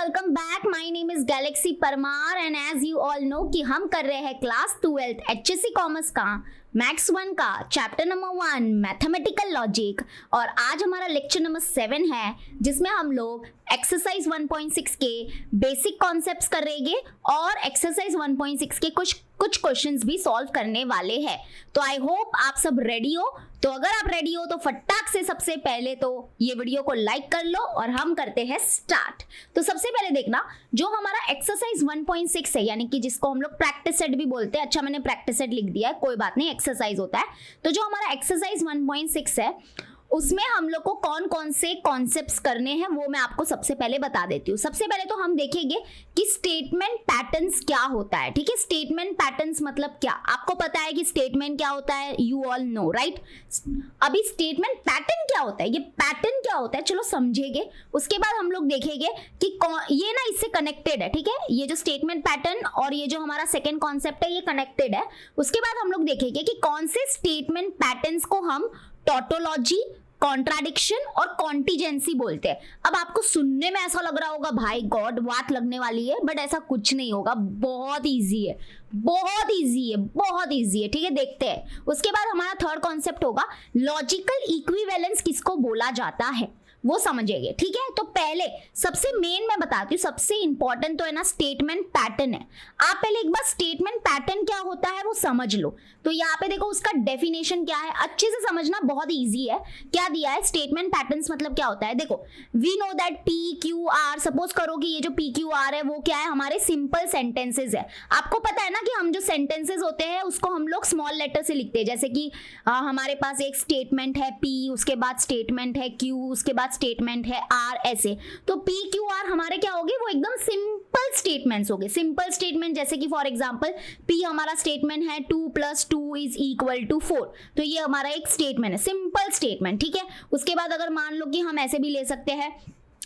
Welcome back. My name is Galaxy Parmar and as you all know कि हम कर रहे हैं क्लास 12th HSC कॉमर्स का मैथ्स 1 का चैप्टर नंबर 1 मैथमेटिकल लॉजिक। और आज हमारा लेक्चर नंबर 7 है जिसमें हम लोग एक्सरसाइज 1.6 के बेसिक कॉन्सेप्ट्स करेंगे और एक्सरसाइज 1.6 के कुछ क्वेश्चंस भी सॉल्व करने वाले हैं। तो आई होप आप सब रेडी हो। तो अगर आप रेडी हो तो फटाक से सबसे पहले तो ये वीडियो को लाइक कर लो और हम करते हैं स्टार्ट। तो सबसे पहले देखना जो हमारा एक्सरसाइज 1.6 है यानी कि जिसको हम लोग प्रैक्टिस सेट भी बोलते हैं। अच्छा मैंने प्रैक्टिस सेट लिख दिया है, कोई बात नहीं, एक्सरसाइज होता है। तो जो हमारा एक्सरसाइज 1.6 है उसमें हम लोग को कौन कौन से कॉन्सेप्ट्स करने हैं वो मैं आपको सबसे पहले बता देती हूँ। सबसे पहले तो हम देखेंगे कि स्टेटमेंट पैटर्न्स क्या होता है। ठीक है, स्टेटमेंट पैटर्न्स मतलब क्या, आपको पता है कि स्टेटमेंट क्या होता है, यू ऑल नो राइट। अभी स्टेटमेंट पैटर्न क्या होता है, ये पैटर्न क्या होता है चलो समझेंगे। उसके बाद हम लोग देखेंगे कि ये ना इससे कनेक्टेड है। ठीक है, ये जो स्टेटमेंट पैटर्न और ये जो हमारा सेकेंड कॉन्सेप्ट है ये कनेक्टेड है। उसके बाद हम लोग देखेंगे कि कौन से स्टेटमेंट पैटर्न्स को हम टॉटोलॉजी, कॉन्ट्राडिक्शन और कॉन्टिजेंसी बोलते हैं। अब आपको सुनने में ऐसा लग रहा होगा भाई गॉड बात लगने वाली है, बट ऐसा कुछ नहीं होगा, बहुत इजी है, बहुत इजी है, बहुत इजी है। ठीक है, देखते हैं। उसके बाद हमारा थर्ड कॉन्सेप्ट होगा लॉजिकल इक्विवेलेंस किसको बोला जाता है वो समझेंगे। ठीक है, तो पहले सबसे मेन मैं बताती हूँ, सबसे इंपॉर्टेंट तो है ना स्टेटमेंट पैटर्न है। आप पहले एक बार स्टेटमेंट पैटर्न क्या होता है वो समझ लो। तो यहाँ पे देखो उसका डेफिनेशन क्या है, अच्छे से समझना, बहुत इजी है। क्या दिया है, स्टेटमेंट पैटर्न्स मतलब क्या होता है। देखो we know that P Q R, suppose करो कि ये जो पी क्यू आर है वो क्या है, हमारे सिंपल सेंटेंसेज है। आपको पता है ना कि हम जो सेंटेंसेज होते हैं उसको हम लोग स्मॉल लेटर से लिखते हैं। जैसे कि हमारे पास एक स्टेटमेंट है पी, उसके बाद स्टेटमेंट है क्यू, उसके बाद स्टेटमेंट है आर, ऐसे। तो पी क्यू आर हमारे क्या होंगे, वो एकदम सिंपल स्टेटमेंट्स होंगे। सिंपल स्टेटमेंट जैसे कि फॉर एग्जांपल पी हमारा स्टेटमेंट है 2 + 2 = 4, तो ये हमारा एक स्टेटमेंट है, सिंपल स्टेटमेंट। ठीक है, उसके बाद अगर मान लो कि हम ऐसे भी ले सकते हैं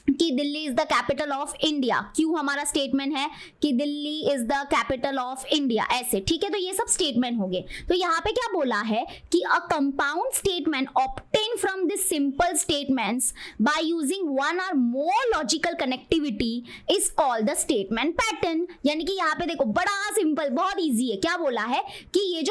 कि Delhi is the capital of India, क्यों हमारा स्टेटमेंट है कि Delhi is the capital of India, ऐसे। ठीक है, तो ये सब स्टेटमेंट हो गए। तो यहाँ पे क्या बोला है कि a compound statement obtain from this simple statements by using one or more logical connectivity is called the statement pattern. यानी कि यहाँ पे देखो बड़ा सिंपल, बहुत ईजी है। क्या बोला है कि ये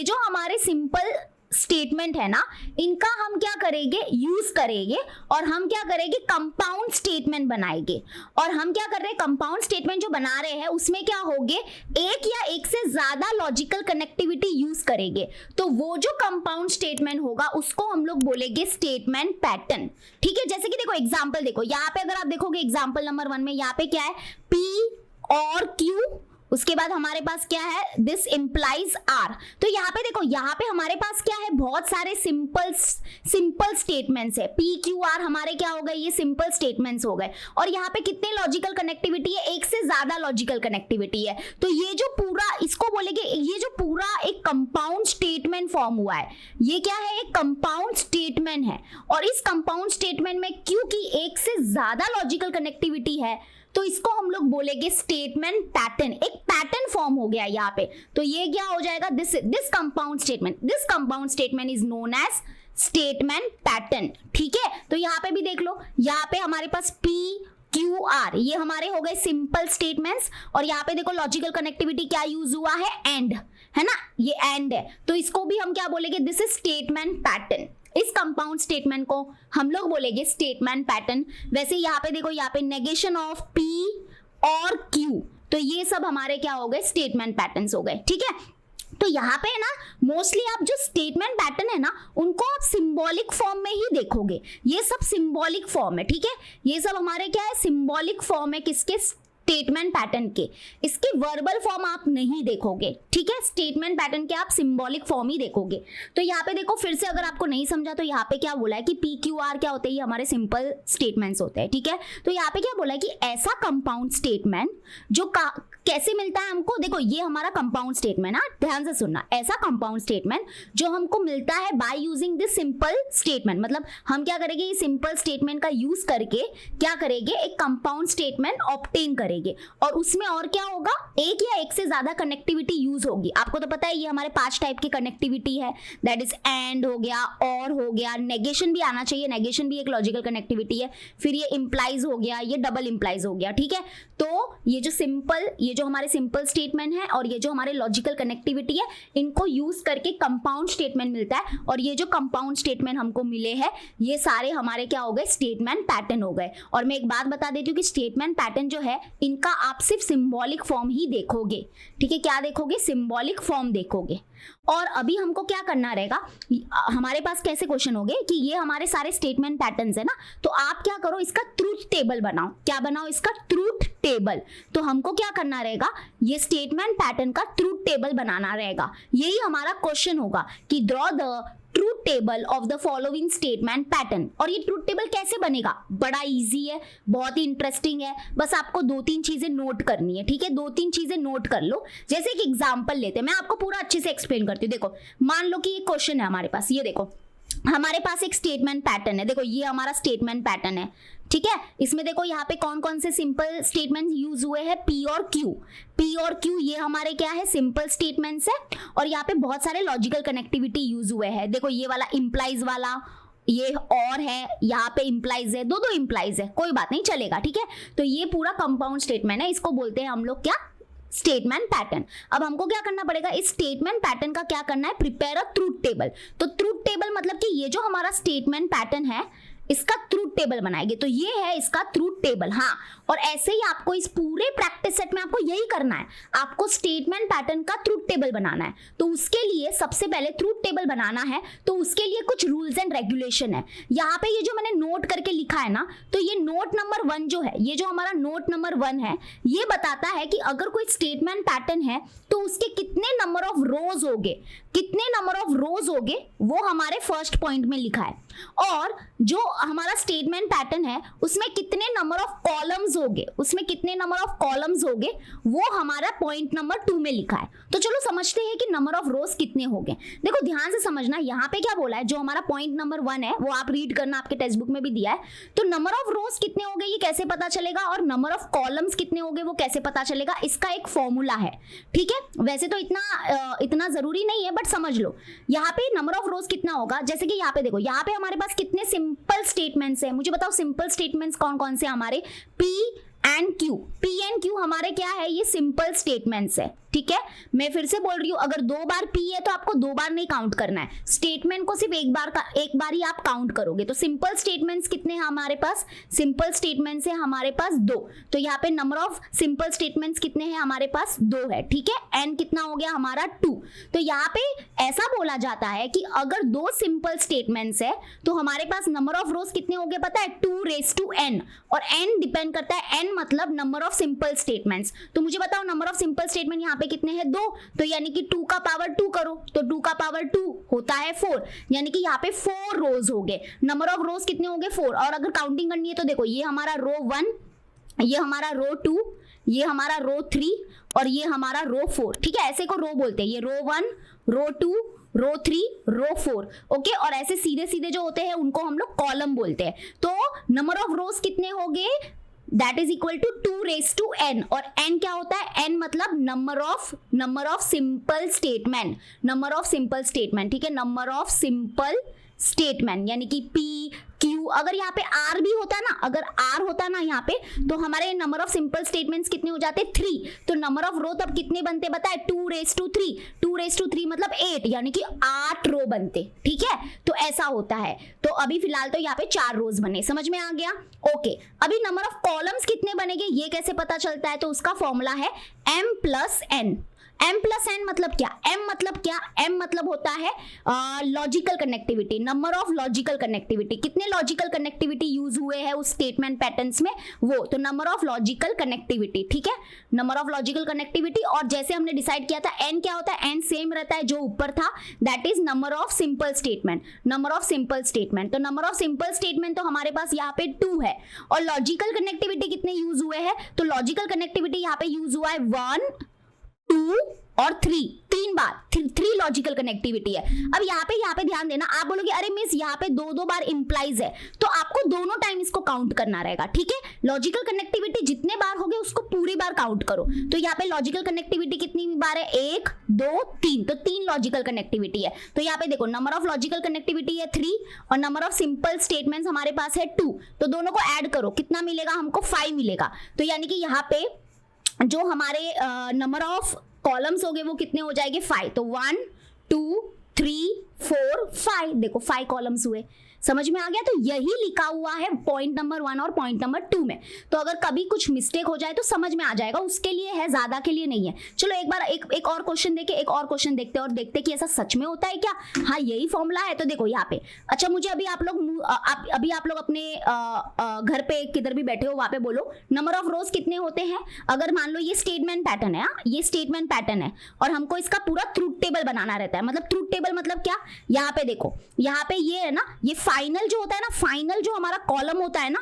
जो हमारे सिंपल स्टेटमेंट है ना, इनका हम क्या करेंगे, यूज करेंगे और हम क्या करेंगे, कंपाउंड स्टेटमेंट बनाएंगे। और हम क्या कर रहे हैं, कंपाउंड स्टेटमेंट जो बना रहे हैं उसमें क्या होगे, एक या एक से ज्यादा लॉजिकल कनेक्टिविटी यूज करेंगे। तो वो जो कंपाउंड स्टेटमेंट होगा उसको हम लोग बोलेंगे स्टेटमेंट पैटर्न। ठीक है, जैसे कि देखो एग्जाम्पल देखो, यहाँ पे अगर आप देखोगे एग्जाम्पल नंबर 1 में यहाँ पे क्या है, पी और क्यू, उसके बाद हमारे पास क्या है, दिस इंप्लाइज आर। तो यहाँ पे देखो, यहाँ पे हमारे पास क्या है, बहुत सारे सिंपल स्टेटमेंट्स है। पी क्यू आर हमारे क्या हो गए, ये सिंपल स्टेटमेंट्स हो गए। और यहाँ पे कितने लॉजिकल कनेक्टिविटी है, एक से ज्यादा लॉजिकल कनेक्टिविटी है। तो ये जो पूरा, इसको बोलेंगे, ये जो पूरा एक कंपाउंड स्टेटमेंट फॉर्म हुआ है, ये क्या है, एक कंपाउंड स्टेटमेंट है। और इस कंपाउंड स्टेटमेंट में क्योंकि एक से ज्यादा लॉजिकल कनेक्टिविटी है तो इसको हम लोग बोलेंगे स्टेटमेंट पैटर्न। एक पैटर्न फॉर्म हो गया यहाँ पे। तो ये क्या हो जाएगा, this compound statement is known as statement pattern. ठीक है, तो यहाँ पे भी देख लो, यहाँ पे हमारे पास पी क्यू आर ये हमारे हो गए सिंपल स्टेटमेंट्स। और यहाँ पे देखो लॉजिकल कनेक्टिविटी क्या यूज हुआ है, एंड, है ना, ये एंड है। तो इसको भी हम क्या बोलेंगे, दिस इज स्टेटमेंट पैटर्न। इस कंपाउंड स्टेटमेंट को हम लोग बोलेंगे स्टेटमेंट पैटर्न। वैसे यहाँ पे देखो, यहाँ पे नेगेशन ऑफ पी और क्यू, तो ये सब हमारे क्या हो गए, स्टेटमेंट पैटर्न्स हो गए। ठीक है, तो यहाँ पे ना मोस्टली आप जो स्टेटमेंट पैटर्न है ना उनको आप सिंबॉलिक फॉर्म में ही देखोगे। ये सब सिंबॉलिक फॉर्म है। ठीक है, ये सब हमारे क्या है, सिंबॉलिक फॉर्म है किसके, स्टेटमेंट पैटर्न के। इसके वर्बल फॉर्म आप नहीं देखोगे। ठीक है, स्टेटमेंट पैटर्न के आप सिंबॉलिक फॉर्म ही देखोगे। तो यहाँ पे देखो फिर से, अगर आपको नहीं समझा तो यहाँ पे क्या बोला है कि पी क्यू आर क्या होते हैं, ये हमारे सिंपल स्टेटमेंट्स होते हैं। ठीक है, तो यहाँ पे क्या बोला है कि ऐसा कंपाउंड स्टेटमेंट जो कैसे मिलता है हमको, देखो ये हमारा कंपाउंड स्टेटमेंट, ध्यान से सुनना, ऐसा कंपाउंड स्टेटमेंट जो हमको मिलता है by using this simple statement. मतलब हम क्या करेंगे, ये सिंपल स्टेटमेंट का यूज करके क्या करेंगे, एक कंपाउंड स्टेटमेंट ऑब्टेन करेंगे। करेंगे और उसमें और क्या होगा, एक या एक से ज्यादा कनेक्टिविटी यूज होगी। आपको तो पता है ये हमारे 5 टाइप की कनेक्टिविटी है, दैट इज एंड हो गया, और हो गया, नेगेशन भी आना चाहिए, नेगेशन भी एक लॉजिकल कनेक्टिविटी है, फिर ये इंप्लाइज हो गया, ये डबल इंप्लाइज हो गया, ठीक है। तो ये जो हमारे सिंपल स्टेटमेंट है और ये जो हमारे लॉजिकल कनेक्टिविटी है, इनको यूज करके कंपाउंड स्टेटमेंट मिलता है, और ये जो कंपाउंड स्टेटमेंट हमको मिले हैं ये सारे हमारे क्या हो गए, स्टेटमेंट पैटर्न हो गए। और मैं एक बात बता देती हूँ कि स्टेटमेंट पैटर्न जो है इनका आप सिर्फ सिंबॉलिक फॉर्म ही देखोगे, ठीक है। क्या देखोगे, सिंबॉलिक फॉर्म देखोगे। और अभी हमको क्या करना रहेगा, हमारे पास कैसे क्वेश्चन होंगे कि ये हमारे सारे स्टेटमेंट पैटर्न्स है ना, तो आप क्या करो, इसका ट्रूथ टेबल बनाओ। क्या बनाओ, इसका ट्रूथ टेबल। तो हमको क्या करना रहेगा, ये स्टेटमेंट पैटर्न का ट्रूथ टेबल बनाना रहेगा। यही हमारा क्वेश्चन होगा कि draw the truth table of the following statement pattern. और ये ट्रूथ टेबल कैसे बनेगा, बड़ा इजी है, बहुत ही इंटरेस्टिंग है, बस आपको 2-3 चीजें नोट करनी है, ठीक है। 2-3 चीजें नोट कर लो। जैसे एक एग्जांपल लेते हैं, मैं आपको पूरा अच्छे से एक्सप्लेन करती हूँ। देखो, मान लो कि ये क्वेश्चन है हमारे पास, ये देखो हमारे पास एक स्टेटमेंट पैटर्न है, देखो ये हमारा स्टेटमेंट पैटर्न है, ठीक है। इसमें देखो यहाँ पे कौन कौन से सिंपल स्टेटमेंट यूज हुए हैं, पी और क्यू, ये हमारे क्या है, सिंपल स्टेटमेंट्स है। और यहाँ पे बहुत सारे लॉजिकल कनेक्टिविटी यूज हुए हैं। देखो ये वाला इंप्लाइज वाला, ये और है, यहाँ पे इंप्लाइज है, दो इंप्लाइज है, कोई बात नहीं, चलेगा, ठीक है। तो ये पूरा कंपाउंड स्टेटमेंट है, इसको बोलते हैं हम लोग क्या, स्टेटमेंट पैटर्न। अब हमको क्या करना पड़ेगा, इस स्टेटमेंट पैटर्न का क्या करना है, प्रिपेयर अ ट्रूथ टेबल। तो ट्रूथ टेबल मतलब कि ये जो हमारा स्टेटमेंट पैटर्न है इसका ट्रूथ टेबल बनाएंगे। तो ये है इसका ट्रूथ टेबल, हाँ। और ऐसे ही आपको इस पूरे प्रैक्टिस सेट में आपको यही करना है, आपको स्टेटमेंट पैटर्न का ट्रूथ टेबल बनाना है। तो उसके लिए सबसे पहले ट्रूथ टेबल बनाना है, तो उसके लिए कुछ रूल्स एंड रेगुलेशन है। यहाँ पे ये जो मैंने नोट करके लिखा है ना, तो ये नोट नंबर 1 जो है, ये जो हमारा नोट नंबर 1 है, ये बताता है कि अगर कोई स्टेटमेंट पैटर्न है तो उसके कितने नंबर ऑफ रोज होंगे, कितने नंबर ऑफ रोज होंगे, वो हमारे फर्स्ट पॉइंट में लिखा है। और जो हमारा स्टेटमेंट पैटर्न है उसमें कितने नंबर ऑफ कॉलम्स होंगे, उसमें कितने नंबर ऑफ कॉलम्स होंगे, वो हमारा पॉइंट नंबर 2 में लिखा है। तो चलो समझते हैं कि नंबर ऑफ रोज कितने होंगे। देखो ध्यान से समझना, यहाँ पे क्या बोला है, जो हमारा पॉइंट नंबर 1 है वो आप रीड करना, आपके टेक्स्ट बुक में भी दिया है। तो नंबर ऑफ रोज कितने होंगे ये कैसे पता चलेगा, और नंबर ऑफ कॉलम्स कितने होंगे वो कैसे पता चलेगा, इसका एक फॉर्मूला है, ठीक है। वैसे तो इतना जरूरी नहीं है, बट समझ लो। यहाँ पे नंबर ऑफ रोज कितना होगा, जैसे कि यहाँ पे देखो, यहाँ पे हमारे पास कितने सिंपल स्टेटमेंट्स हैं, मुझे बताओ सिंपल स्टेटमेंट्स कौन कौन से हमारे, पी एंड क्यू हमारे क्या है, ये सिंपल स्टेटमेंट्स है, ठीक है। मैं फिर से बोल रही हूँ, अगर 2 बार पी है तो आपको 2 बार नहीं काउंट करना है, स्टेटमेंट को सिर्फ एक बार ही आप काउंट करोगे। तो सिंपल स्टेटमेंट्स कितने हैं हमारे पास, सिंपल स्टेटमेंट्स है हमारे पास 2। तो यहाँ पे नंबर ऑफ सिंपल स्टेटमेंट्स कितने हैं हमारे पास, 2 है, ठीक है। एन कितना हो गया हमारा, 2। तो यहाँ पे ऐसा बोला जाता है कि अगर 2 सिंपल स्टेटमेंट्स है तो हमारे पास नंबर ऑफ रोज कितने हो गए पता है, 2n। और n डिपेंड करता है, n मतलब नंबर ऑफ सिंपल स्टेटमेंट्स। तो मुझे बताओ नंबर ऑफ सिंपल स्टेटमेंट यहाँ पे कितने हैं, 2। तो यानी कि 2 का पावर 2 करो, तो 2 का पावर 2 होता है 4, यानी कि यहाँ पे 4 रोज हो गए। नंबर ऑफ रोज कितने हो गए, 4। और अगर काउंटिंग करनी है तो देखो, ये हमारा रो 1, ये हमारा रो 2, ये हमारा रो 3 और ये हमारा रो 4, ठीक है। ऐसे को रो बोलते हैं, ये रो 1, रो 2, रो 3, रो 4, ओके। और ऐसे सीधे सीधे जो होते हैं उनको हम लोग कॉलम बोलते हैं। तो नंबर ऑफ रोज कितने हो गए, that is equal to 2n। और n क्या होता है, n मतलब number of simple statement, number of simple statement, ठीक है। नंबर ऑफ सिंपल स्टेटमेंट यानी कि P Q, अगर यहाँ पे R भी होता ना, अगर R होता ना यहाँ पे, तो हमारे नंबर ऑफ सिंपल स्टेटमेंट्स कितने हो जाते, 3। तो नंबर ऑफ रो तब कितने बनते बताए, 2 raised to 3 मतलब 8, यानी कि 8 रो बनते, ठीक है। तो ऐसा होता है। तो अभी फिलहाल तो यहाँ पे 4 रोज बने, समझ में आ गया, ओके। अभी नंबर ऑफ कॉलम्स कितने बनेंगे ये कैसे पता चलता है, तो उसका फॉर्मूला है m+n। m+n मतलब क्या, m मतलब क्या, m मतलब होता है logical connectivity, number of logical connectivity, कितने लॉजिकल कनेक्टिविटी यूज हुए हैं उस स्टेटमेंट पैटर्न्स में, वो। तो नंबर ऑफ लॉजिकल कनेक्टिविटी, ठीक है, नंबर ऑफ लॉजिकल कनेक्टिविटी। और जैसे हमने डिसाइड किया था n क्या होता है, n सेम रहता है जो ऊपर था, that is number of simple statement, number of simple statement. तो नंबर ऑफ सिंपल स्टेटमेंट तो हमारे पास यहाँ पे 2 है। और लॉजिकल कनेक्टिविटी कितने यूज हुए हैं, तो लॉजिकल कनेक्टिविटी यहाँ पे यूज हुआ है 1, 2 और 3 बार, 3 लॉजिकल कनेक्टिविटी है। अब यहाँ पे ध्यान देना, आप बोलोगे अरे मिस यहाँ पे 2 बार इंप्लाइज है, तो आपको दोनों टाइम इसको काउंट करना रहेगा, ठीक है। लॉजिकल कनेक्टिविटी जितने बार होगे उसको पूरी बार काउंट करो। तो यहाँ पे लॉजिकल कनेक्टिविटी कितनी बार है, 1 2 3, तो 3 लॉजिकल कनेक्टिविटी है। तो यहाँ पे देखो नंबर ऑफ लॉजिकल कनेक्टिविटी है 3 और नंबर ऑफ सिंपल स्टेटमेंट्स हमारे पास है 2, तो दोनों को ऐड करो, कितना मिलेगा हमको, 5 मिलेगा। तो यानी कि यहाँ पे जो हमारे नंबर ऑफ कॉलम्स हो गए वो कितने हो जाएंगे, 5। तो 1 2 3 4 5, देखो 5 कॉलम्स हुए, समझ में आ गया। तो यही लिखा हुआ है पॉइंट नंबर 1 और पॉइंट नंबर 2 में। तो अगर कभी कुछ मिस्टेक हो जाए तो समझ में आ जाएगा, उसके लिए है, ज्यादा के लिए नहीं है। चलो एक बार एक और क्वेश्चन देके एक और क्वेश्चन देखते हैं और देखते कि ऐसा सच में होता है क्या। हाँ यही फॉर्मूला है। तो देखो यहाँ पे, अच्छा मुझे अभी आप लोग अपने घर पे किधर भी बैठे हो वहां पे बोलो नंबर ऑफ रोज कितने होते हैं। अगर मान लो ये स्टेटमेंट पैटर्न है, ये स्टेटमेंट पैटर्न है और हमको इसका पूरा ट्रूथ टेबल बनाना रहता है। मतलब ट्रूथ टेबल मतलब क्या, यहाँ पे देखो, यहाँ पे ये है ना, ये फाइनल जो होता है ना, फाइनल जो हमारा कॉलम होता है ना,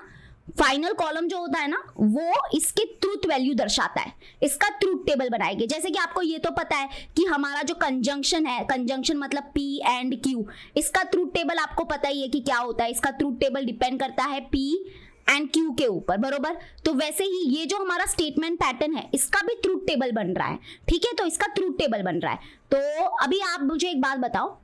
फाइनल कॉलम जो होता है ना, वो इसके ट्रूथ वैल्यू दर्शाता है। इसका ट्रूथ टेबल बनाएंगे। जैसे कि आपको ये तो पता है कि हमारा जो कंजंक्शन है, कंजंक्शन मतलब P एंड Q, इसका ट्रूथ टेबल आपको पता ही है कि क्या होता है। इसका ट्रूथ टेबल डिपेंड करता है P एंड Q के ऊपर, बरोबर। तो वैसे ही ये जो हमारा स्टेटमेंट पैटर्न है, इसका भी ट्रूथ टेबल बन रहा है, ठीक है। तो इसका ट्रूथ टेबल बन रहा है। तो अभी आप मुझे एक बात बताओ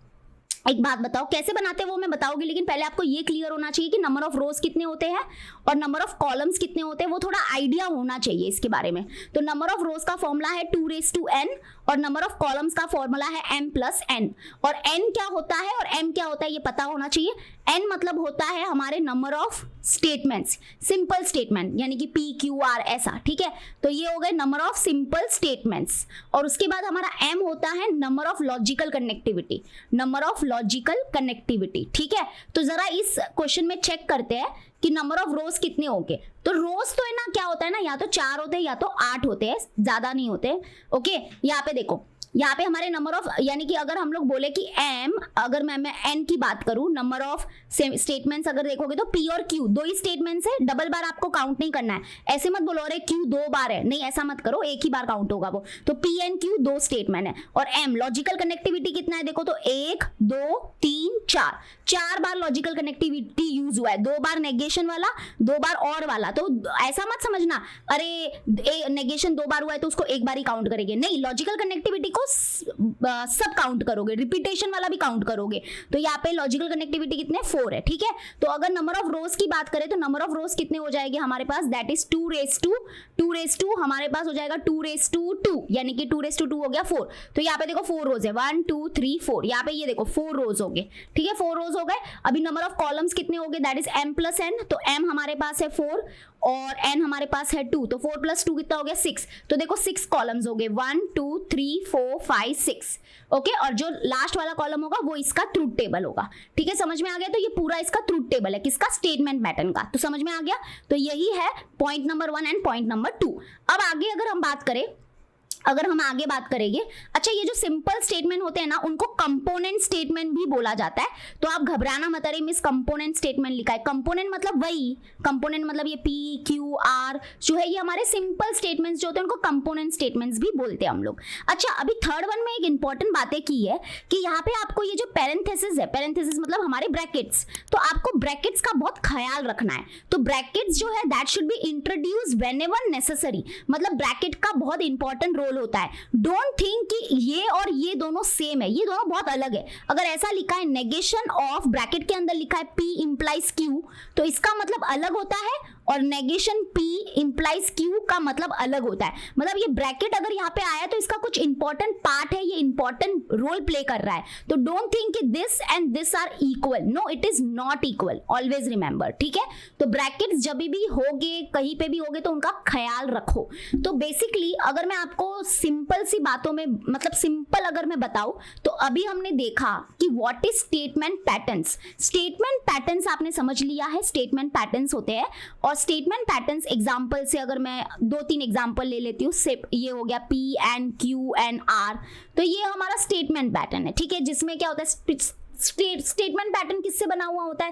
कैसे बनाते हैं वो मैं बताऊंगी, लेकिन पहले आपको ये क्लियर होना चाहिए कि नंबर ऑफ रोज कितने होते हैं और नंबर ऑफ कॉलम्स कितने होते हैं, वो थोड़ा आइडिया होना चाहिए इसके बारे में। तो नंबर ऑफ रोज का फॉर्मूला है 2n और नंबर ऑफ कॉलम्स का फॉर्मूला है m+n। और n क्या होता है और m क्या होता है ये पता होना चाहिए। n मतलब होता है हमारे number of statements, simple statement, यानी कि P Q R ऐसा, ठीक है। तो ये हो गए नंबर ऑफ सिंपल स्टेटमेंट्स। और उसके बाद हमारा m होता है number of logical connectivity, number of logical connectivity, ठीक है। तो जरा इस क्वेश्चन में चेक करते हैं कि नंबर ऑफ रोज कितने होंगे। तो रोज तो है ना, क्या होता है ना, या तो 4 होते हैं या तो 8 होते हैं, ज्यादा नहीं होते, ओके। यहाँ पे देखो, यहाँ पे हमारे नंबर ऑफ, यानी कि अगर हम लोग बोले कि m, अगर मैं n की बात करूं, नंबर ऑफ स्टेटमेंट्स अगर देखोगे तो P और Q 2 ही स्टेटमेंट्स है, डबल बार आपको काउंट नहीं करना है। ऐसे मत बोलो अरे Q 2 बार है, नहीं ऐसा मत करो, एक ही बार काउंट होगा वो। तो P एंड Q 2 स्टेटमेंट है। और m लॉजिकल कनेक्टिविटी कितना है देखो, तो 1 2 3 4 बार लॉजिकल कनेक्टिविटी यूज हुआ है, 2 बार नेगेशन वाला, 2 बार और वाला। तो ऐसा मत समझना अरे नेगेशन 2 बार हुआ है तो उसको एक बार ही काउंट करेंगे, नहीं, लॉजिकल कनेक्टिविटी सब काउंट करोगे, रिपीटेशन वाला भी काउंट करोगे। तो यहाँ पे लॉजिकल कनेक्टिविटी कितने, 4 है, ठीक है। तो अगर नंबर ऑफ रोज की बात करें तो नंबर ऑफ रोज कितने हो जाएंगे हमारे पास, दैट इज 2 हमारे पास हो जाएगा 2 यानी कि 2 हो गया 4। तो यहाँ पे देखो 4 रोज है, 1 2 3 4, यहाँ पे ये देखो 4 रोज हो गए, ठीक है, 4 रोज हो गए। अभी नंबर ऑफ कॉलम्स कितने हो गए, दैट इज m+n। तो m हमारे पास है 4 और n हमारे पास है 2, तो 4 + 2 कितना हो गया, 6। तो देखो 6 कॉलम्स हो गए, 1 2 3 4 5 6, ओके। और जो लास्ट वाला कॉलम होगा वो इसका ट्रूथ टेबल होगा, ठीक है, समझ में आ गया। तो ये पूरा इसका ट्रूथ टेबल है, किसका, स्टेटमेंट पैटर्न का। तो समझ में आ गया। तो यही है point number 1 and point number 2। अब आगे अगर हम बात करेंगे, अच्छा ये जो सिंपल स्टेटमेंट होते हैं ना, उनको कंपोनेंट स्टेटमेंट भी बोला जाता है। तो आप घबराना मत, अरे मिस कंपोनेंट स्टेटमेंट लिखा है। कंपोनेंट मतलब वही, कंपोनेंट मतलब ये P Q R जो है, ये हमारे सिंपल स्टेटमेंट्स जो होते हैं उनको कंपोनेंट स्टेटमेंट्स भी बोलते हैं हम लोग। अच्छा अभी थर्ड वन में एक इंपॉर्टेंट बातें की है कि यहाँ पे आपको ये जो पैरेंथेसिस है, पैरेंथेसिस मतलब हमारे ब्रैकेट्स, तो आपको ब्रैकेट्स का बहुत ख्याल रखना है। तो ब्रैकेट्स जो है that should be introduce whenever necessary, मतलब ब्रैकेट का बहुत इंपॉर्टेंट रोल होता है। डोंट थिंक कि ये और ये दोनों सेम है, ये दोनों बहुत अलग है। अगर ऐसा लिखा है नेगेशन ऑफ, ब्रैकेट के अंदर लिखा है P इंप्लाइज Q, तो इसका मतलब अलग होता है, और नेगेशन P इंप्लाइज Q का मतलब अलग होता है। मतलब ये ब्रैकेट अगर यहाँ पे आया तो इसका कुछ इंपॉर्टेंट पार्ट है, ये इंपॉर्टेंट रोल प्ले कर रहा है। तो डोंट थिंक कि this and this are equal, no it is not equal, always remember, ठीक है। तो ब्रैकेट्स जब भी होगे, कहीं पे भी होगे, तो उनका ख्याल रखो। तो बेसिकली अगर मैं आपको सिंपल सी बातों में, मतलब सिंपल अगर मैं बताऊं, तो अभी हमने देखा कि what is statement patterns. Statement patterns आपने समझ लिया है, स्टेटमेंट पैटर्न्स होते हैं। और स्टेटमेंट पैटर्न्स एग्जांपल से अगर मैं 2-3 एग्जांपल ले लेती हूँ, ये हो गया P and Q and R, तो ये हमारा स्टेटमेंट पैटर्न है, ठीक है, जिसमें क्या होता है स्टेटमेंट पैटर्न किससे बना हुआ होता है?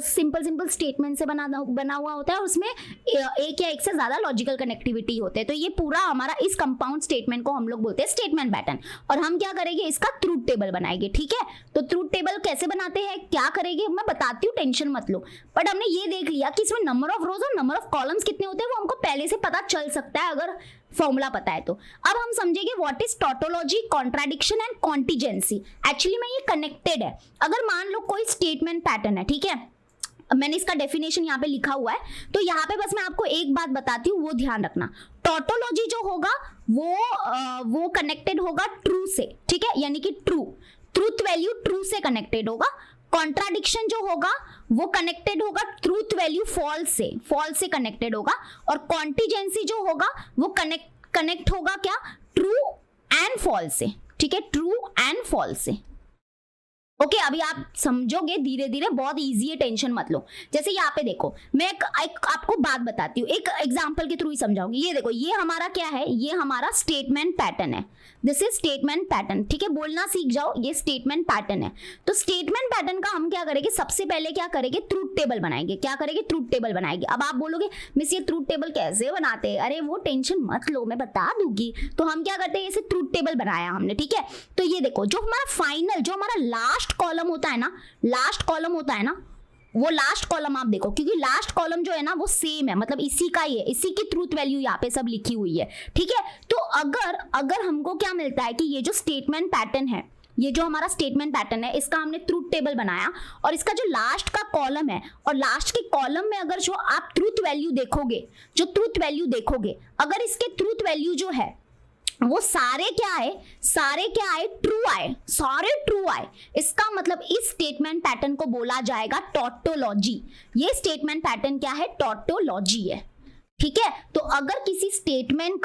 सिंपल स्टेटमेंट से बना हुआ होता है, उसमें एक या एक से ज्यादा लॉजिकल कनेक्टिविटी होते हैं। तो ये पूरा हमारा इस कंपाउंड स्टेटमेंट को हम लोग बोलते हैं स्टेटमेंट पैटर्न। और हम क्या करेंगे, इसका ट्रूथ टेबल बनाएंगे। ठीक है, तो ट्रूथ टेबल कैसे बनाते हैं, क्या करेंगे, मैं बताती हूँ, टेंशन मत लो। बट हमने ये देख लिया कि इसमें नंबर ऑफ रोज और नंबर ऑफ कॉलम्स कितने होते हैं, वो हमको पहले से पता चल सकता है अगर फॉर्मूला पता है तो। अब हम समझेंगे what is tautology, contradiction and contingency. Actually में ये कनेक्टेड है। अगर मान लो कोई स्टेटमेंट पैटर्न है, ठीक है, मैंने इसका डेफिनेशन यहाँ पे लिखा हुआ है, तो यहाँ पे बस मैं आपको एक बात बताती हूँ, वो ध्यान रखना। टॉटोलॉजी जो होगा वो कनेक्टेड होगा ट्रू से, ठीक है, यानी कि ट्रूथ वैल्यू ट्रू से कनेक्टेड होगा। कॉन्ट्राडिक्शन जो होगा वो कनेक्टेड होगा ट्रूथ वैल्यू फॉल्स से कनेक्टेड होगा। और कॉन्टिजेंसी जो होगा वो कनेक्ट होगा क्या, ट्रू एंड फॉल्स से। ठीक है, ट्रू एंड फॉल्स से। ओके, अभी आप समझोगे धीरे धीरे, बहुत इजी है, टेंशन मत लो। जैसे यहाँ पे देखो, मैं एक आपको बात बताती हूँ, एक एग्जांपल के थ्रू ही समझाऊंगी। ये देखो, ये हमारा क्या है, ये हमारा स्टेटमेंट पैटर्न है। This is statement pattern. ठीक है, बोलना सीख जाओ, ये स्टेटमेंट पैटर्न है। तो स्टेटमेंट पैटर्न का हम क्या करेंगे, सबसे पहले क्या करेंगे, ट्रूथ टेबल बनाएंगे। क्या करेंगे, ट्रूथ टेबल बनाएंगे। अब आप बोलोगे मिस ये ट्रूथ टेबल कैसे बनाते हैं? अरे वो टेंशन मत लो, मैं बता दूंगी। तो हम क्या करते हैं, इसे ट्रूथ टेबल बनाया हमने। ठीक है, तो ये देखो, जो हमारा फाइनल, जो हमारा लास्ट कॉलम होता है ना, वो लास्ट कॉलम आप देखो, क्योंकि लास्ट कॉलम जो है ना वो सेम है, मतलब इसी का ही है, इसी की ट्रूथ वैल्यू यहाँ पे सब लिखी हुई है। ठीक है, तो अगर हमको क्या मिलता है कि ये जो स्टेटमेंट पैटर्न है, ये जो हमारा स्टेटमेंट पैटर्न है, इसका हमने ट्रूथ टेबल बनाया, और इसका जो लास्ट का कॉलम है, और लास्ट के कॉलम में अगर जो आप ट्रूथ वैल्यू देखोगे, अगर इसके ट्रूथ वैल्यू जो है वो सारे क्या आए, ट्रू आए, इसका मतलब इस स्टेटमेंट पैटर्न को बोला जाएगा टॉटोलॉजी। ये स्टेटमेंट पैटर्न क्या है, टॉटोलॉजी है। ठीक है, तो अगर किसी स्टेटमेंट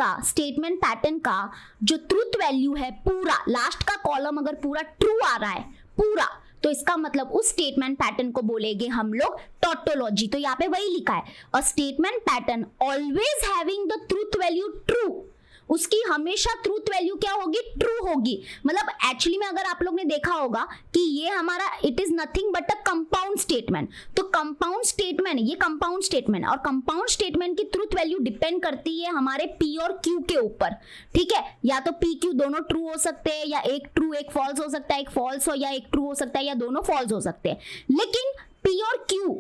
पैटर्न का जो ट्रूथ वैल्यू है पूरा, लास्ट का कॉलम अगर पूरा ट्रू आ रहा है पूरा, तो इसका मतलब उस स्टेटमेंट पैटर्न को बोलेंगे हम लोग टॉटोलॉजी। तो यहाँ पे वही लिखा है, a statement pattern always having the truth value true, उसकी हमेशा ट्रूथ वैल्यू क्या होगी, ट्रू होगी। मतलब एक्चुअली में अगर आप लोग ने देखा होगा कि ये हमारा it is nothing but a compound statement. तो कंपाउंड स्टेटमेंट, ये कंपाउंड स्टेटमेंट, और कंपाउंड स्टेटमेंट की ट्रूथ वैल्यू डिपेंड करती है हमारे पी और क्यू के ऊपर। ठीक है, या तो पी क्यू दोनों ट्रू हो सकते हैं, या एक ट्रू एक फॉल्स हो सकता है, एक फॉल्स हो या एक ट्रू हो सकता है, या दोनों फॉल्स हो सकते हैं। लेकिन पी और क्यू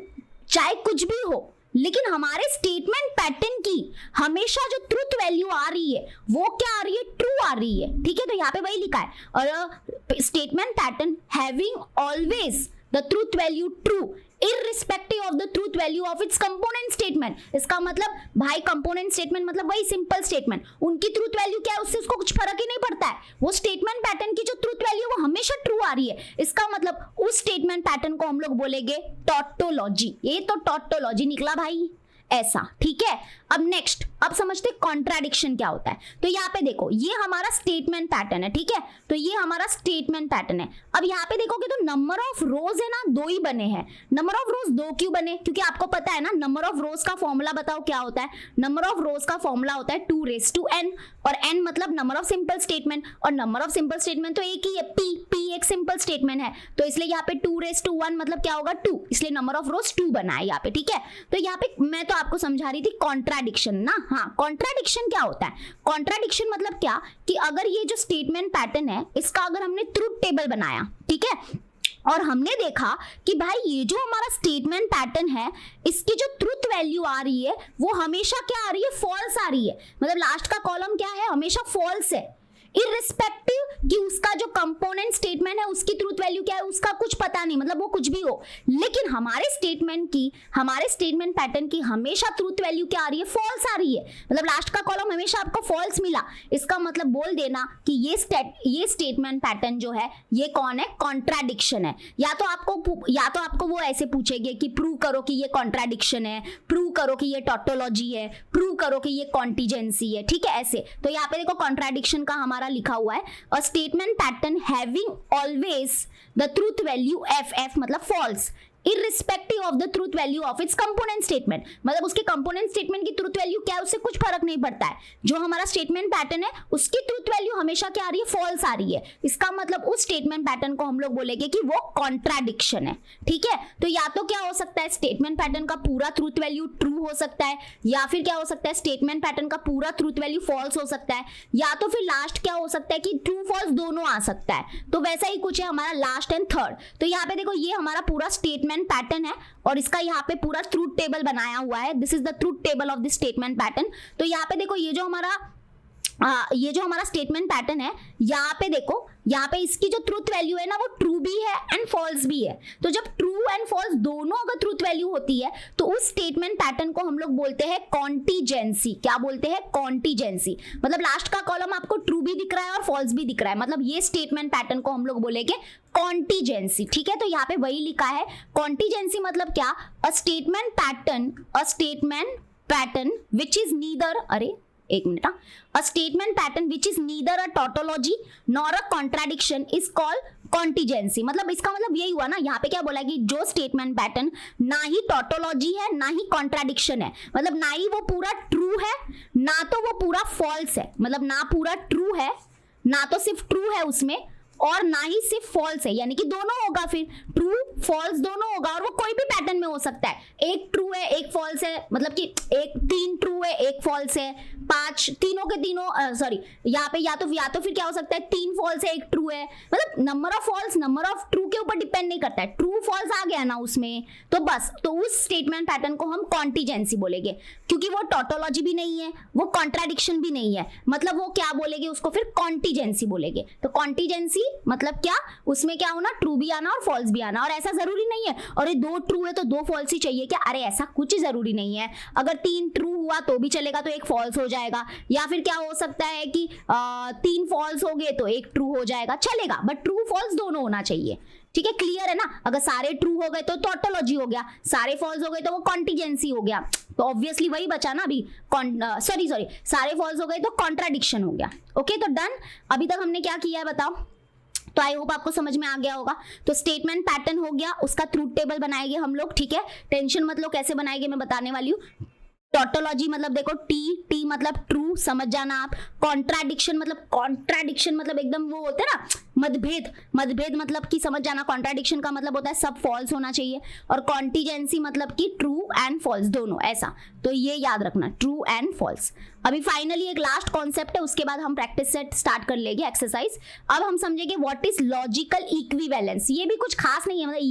चाहे कुछ भी हो, लेकिन हमारे स्टेटमेंट पैटर्न की हमेशा जो ट्रूथ वैल्यू आ रही है वो क्या आ रही है, ट्रू आ रही है। ठीक है, तो यहाँ पे वही लिखा है, और statement pattern having always the truth value true irrespective of the truth value of its component statement। इसका मतलब भाई कंपोनेंट स्टेटमेंट मतलब वही सिंपल स्टेटमेंट, उनकी ट्रूथ वैल्यू क्या है उससे उसको कुछ फर्क ही नहीं पड़ता है। वो स्टेटमेंट पैटर्न की जो ट्रूथ वैल्यू वो हमेशा ट्रू आ रही है, इसका मतलब उस स्टेटमेंट पैटर्न को हम लोग बोलेंगे टॉटोलॉजी। ये तो टॉटोलॉजी निकला भाई ऐसा। ठीक है, अब नेक्स्ट, अब समझते कॉन्ट्राडिक्शन क्या होता है। तो यहाँ पे देखो, ये हमारा स्टेटमेंट पैटर्न है। ठीक है, तो ये हमारा स्टेटमेंट पैटर्न है। अब यहाँ पे देखोगे तो नंबर ऑफ रोज है ना, 2 ही बने हैं। नंबर ऑफ रोज 2 क्यों बने, क्योंकि आपको पता है ना नंबर ऑफ रोज का फॉर्मूला बताओ क्या होता है। नंबर ऑफ रोज का फॉर्मूला होता है 2n, और n मतलब नंबर ऑफ सिंपल स्टेटमेंट, और नंबर ऑफ सिंपल स्टेटमेंट तो एक ही है, p एक सिंपल स्टेटमेंट है, तो इसलिए यहाँ पे 2 मतलब क्या होगा 2, इसलिए नंबर ऑफ रोज 2 बना है यहाँ पे। ठीक है, तो यहाँ पे मैं तो आपको समझा रही थी कॉन्ट्राडिक्शन ना। हाँ, कॉन्ट्राडिक्शन क्या होता है, कॉन्ट्राडिक्शन मतलब क्या कि अगर ये जो स्टेटमेंट पैटर्न है इसका अगर हमने ट्रूथ टेबल बनाया, ठीक है, और हमने देखा कि भाई ये जो हमारा स्टेटमेंट पैटर्न है इसकी जो ट्रूथ वैल्यू आ रही है वो हमेशा क्या आ रही है, फॉल्स आ रही है। मतलब लास्ट का कॉलम क्या है, हमेशा फॉल्स है, इररिस्पेक्टिव कि उसका जो कंपोनेंट स्टेटमेंट है उसकी ट्रूथ वैल्यू क्या है उसका कुछ पता नहीं, मतलब वो कुछ भी हो। लेकिन हमारे स्टेटमेंट पैटर्न की हमेशा ट्रूथ वैल्यू क्या आ रही है, फॉल्स आ रही है। मतलब लास्ट का कॉलम हमेशा आपको फॉल्स मिला, इसका मतलब बोल देना कि ये स्टेटमेंट पैटर्न जो है ये कौन है, कॉन्ट्राडिक्शन है। या तो आपको वो ऐसे पूछेंगे कि प्रूव करो कि ये कॉन्ट्राडिक्शन है, प्रूव करो कि ये टॉटोलॉजी है, प्रूव करो कि ये कॉन्टिजेंसी है। ठीक है, ऐसे। तो यहाँ पे देखो कॉन्ट्राडिक्शन का हमारा लिखा हुआ है, a statement pattern having always the truth value f मतलब false irrespective of the truth value of its component statement. मतलब उसके कंपोनेंट स्टेटमेंट की ट्रूथ वैल्यू क्या है उससे कुछ फर्क नहीं पड़ता है। जो हमारा स्टेटमेंट पैटर्न है उसकी ट्रूथ वैल्यू हमेशा क्या आ रही है, फॉल्स आ रही है। इसका मतलब उस स्टेटमेंट पैटर्न को हम लोग बोलेंगे कि वो कॉन्ट्राडिक्शन है। ठीक है, तो या तो क्या हो सकता है, स्टेटमेंट पैटर्न का पूरा ट्रूथ वैल्यू ट्रू हो सकता है, या फिर क्या हो सकता है, स्टेटमेंट पैटर्न का पूरा ट्रूथ वैल्यू फॉल्स हो सकता है, या तो फिर लास्ट क्या हो सकता है कि ट्रू फॉल्स दोनों आ सकता है। तो वैसा ही कुछ है हमारा लास्ट एंड थर्ड। तो यहाँ पे देखो ये हमारा पूरा स्टेटमेंट पैटर्न है और इसका यहाँ पे पूरा ट्रूथ टेबल बनाया हुआ है। This is the truth table of the statement pattern. तो यहाँ पे देखो ये जो हमारा स्टेटमेंट पैटर्न है, यहाँ पे देखो, यहाँ पे इसकी जो ट्रूथ वैल्यू है ना वो ट्रू भी है एंड फॉल्स भी है। तो जब ट्रू एंड फॉल्स दोनों अगर ट्रूथ वैल्यू होती है तो उस स्टेटमेंट पैटर्न को हम लोग बोलते हैं कॉन्टिजेंसी। क्या बोलते हैं, कॉन्टिजेंसी। मतलब लास्ट का कॉलम आपको ट्रू भी दिख रहा है और फॉल्स भी दिख रहा है, मतलब ये स्टेटमेंट पैटर्न को हम लोग बोलेंगे कॉन्टिजेंसी। ठीक है, तो यहाँ पे वही लिखा है कॉन्टिजेंसी मतलब क्या, a statement pattern which is neither, एक मिनट, a statement pattern which is neither a tautology nor a contradiction is called contingency. मतलब इसका मतलब यही हुआ ना, यहाँ पे क्या बोला कि जो स्टेटमेंट पैटर्न ना ही टॉटोलॉजी है ना ही कॉन्ट्राडिक्शन है, मतलब ना ही वो पूरा ट्रू है ना तो वो पूरा फॉल्स है, मतलब ना पूरा ट्रू है ना तो सिर्फ ट्रू है उसमें और ना ही सिर्फ फॉल्स है, यानी कि दोनों होगा, फिर ट्रू फॉल्स दोनों होगा और वो कोई भी पैटर्न में हो सकता है। एक ट्रू है एक फॉल्स है, मतलब कि एक 3 ट्रू है एक फॉल्स है, 5 तीनों के तीनों सॉरी यहाँ पे या तो फिर क्या हो सकता है 3 फॉल्स है एक ट्रू है। मतलब number of false number of true के ऊपर डिपेंड नहीं करता है, ट्रू फॉल्स आ गया ना उसमें तो बस, तो उस स्टेटमेंट पैटर्न को हम कॉन्टिजेंसी बोलेंगे, क्योंकि वो टॉटोलॉजी भी नहीं है वो कॉन्ट्राडिक्शन भी नहीं है, मतलब वो क्या बोलेंगे उसको फिर कॉन्टिजेंसी बोलेंगे। तो कॉन्टिजेंसी मतलब क्या, उसमें क्या होना, ट्रू भी आना और फॉल्स भी आना। और ऐसा जरूरी नहीं है और ये 2 ट्रू है तो 2 फॉल्स ही चाहिए क्या, अरे ऐसा कुछ जरूरी नहीं है। अगर 3 ट्रू हुआ तो भी चलेगा तो 1 फॉल्स हो जाएगा, या फिर क्या हो सकता है कि 3 फॉल्स हो गए तो 1 ट्रू हो जाएगा, चलेगा, बट ट्रू फॉल्स दोनों होना चाहिए। ठीक है, क्लियर है ना। अगर सारे ट्रू हो गए तो टॉटोलॉजी हो गया, सारे फॉल्स हो गए तो वो कॉन्टिजेंसी हो गया, तो ऑब्वियसली वही बचा ना अभी, सॉरी सारे फॉल्स हो गए तो कॉन्ट्राडिक्शन हो गया। ओके, तो डन। अभी तक हमने क्या किया है बताओ, तो आई होप आपको समझ में आ गया होगा। तो स्टेटमेंट पैटर्न हो गया, उसका ट्रूथ टेबल बनाएंगे हम लोग। ठीक है, टेंशन मत लो कैसे बनाएंगे मैं बताने वाली हूँ। टॉटोलॉजी मतलब देखो टी मतलब ट्रू, समझ जाना आप। कॉन्ट्राडिक्शन मतलब एकदम वो होते हैं ना मतभेद मतलब कि समझ जाना, कॉन्ट्राडिक्शन का मतलब होता है सब फॉल्स होना चाहिए। और कॉन्टिजेंसी मतलब कि ट्रू एंड फॉल्स दोनों, ऐसा। तो ये याद रखना, ट्रू एंड फॉल्स। अभी फाइनली एक लास्ट कॉन्सेप्ट है, उसके बाद हम प्रैक्टिस सेट स्टार्ट कर लेंगे एक्सरसाइज। अब हम समझेंगे व्हाट इज लॉजिकल इक्विवेलेंस। ये भी कुछ खास नहीं है, मतलब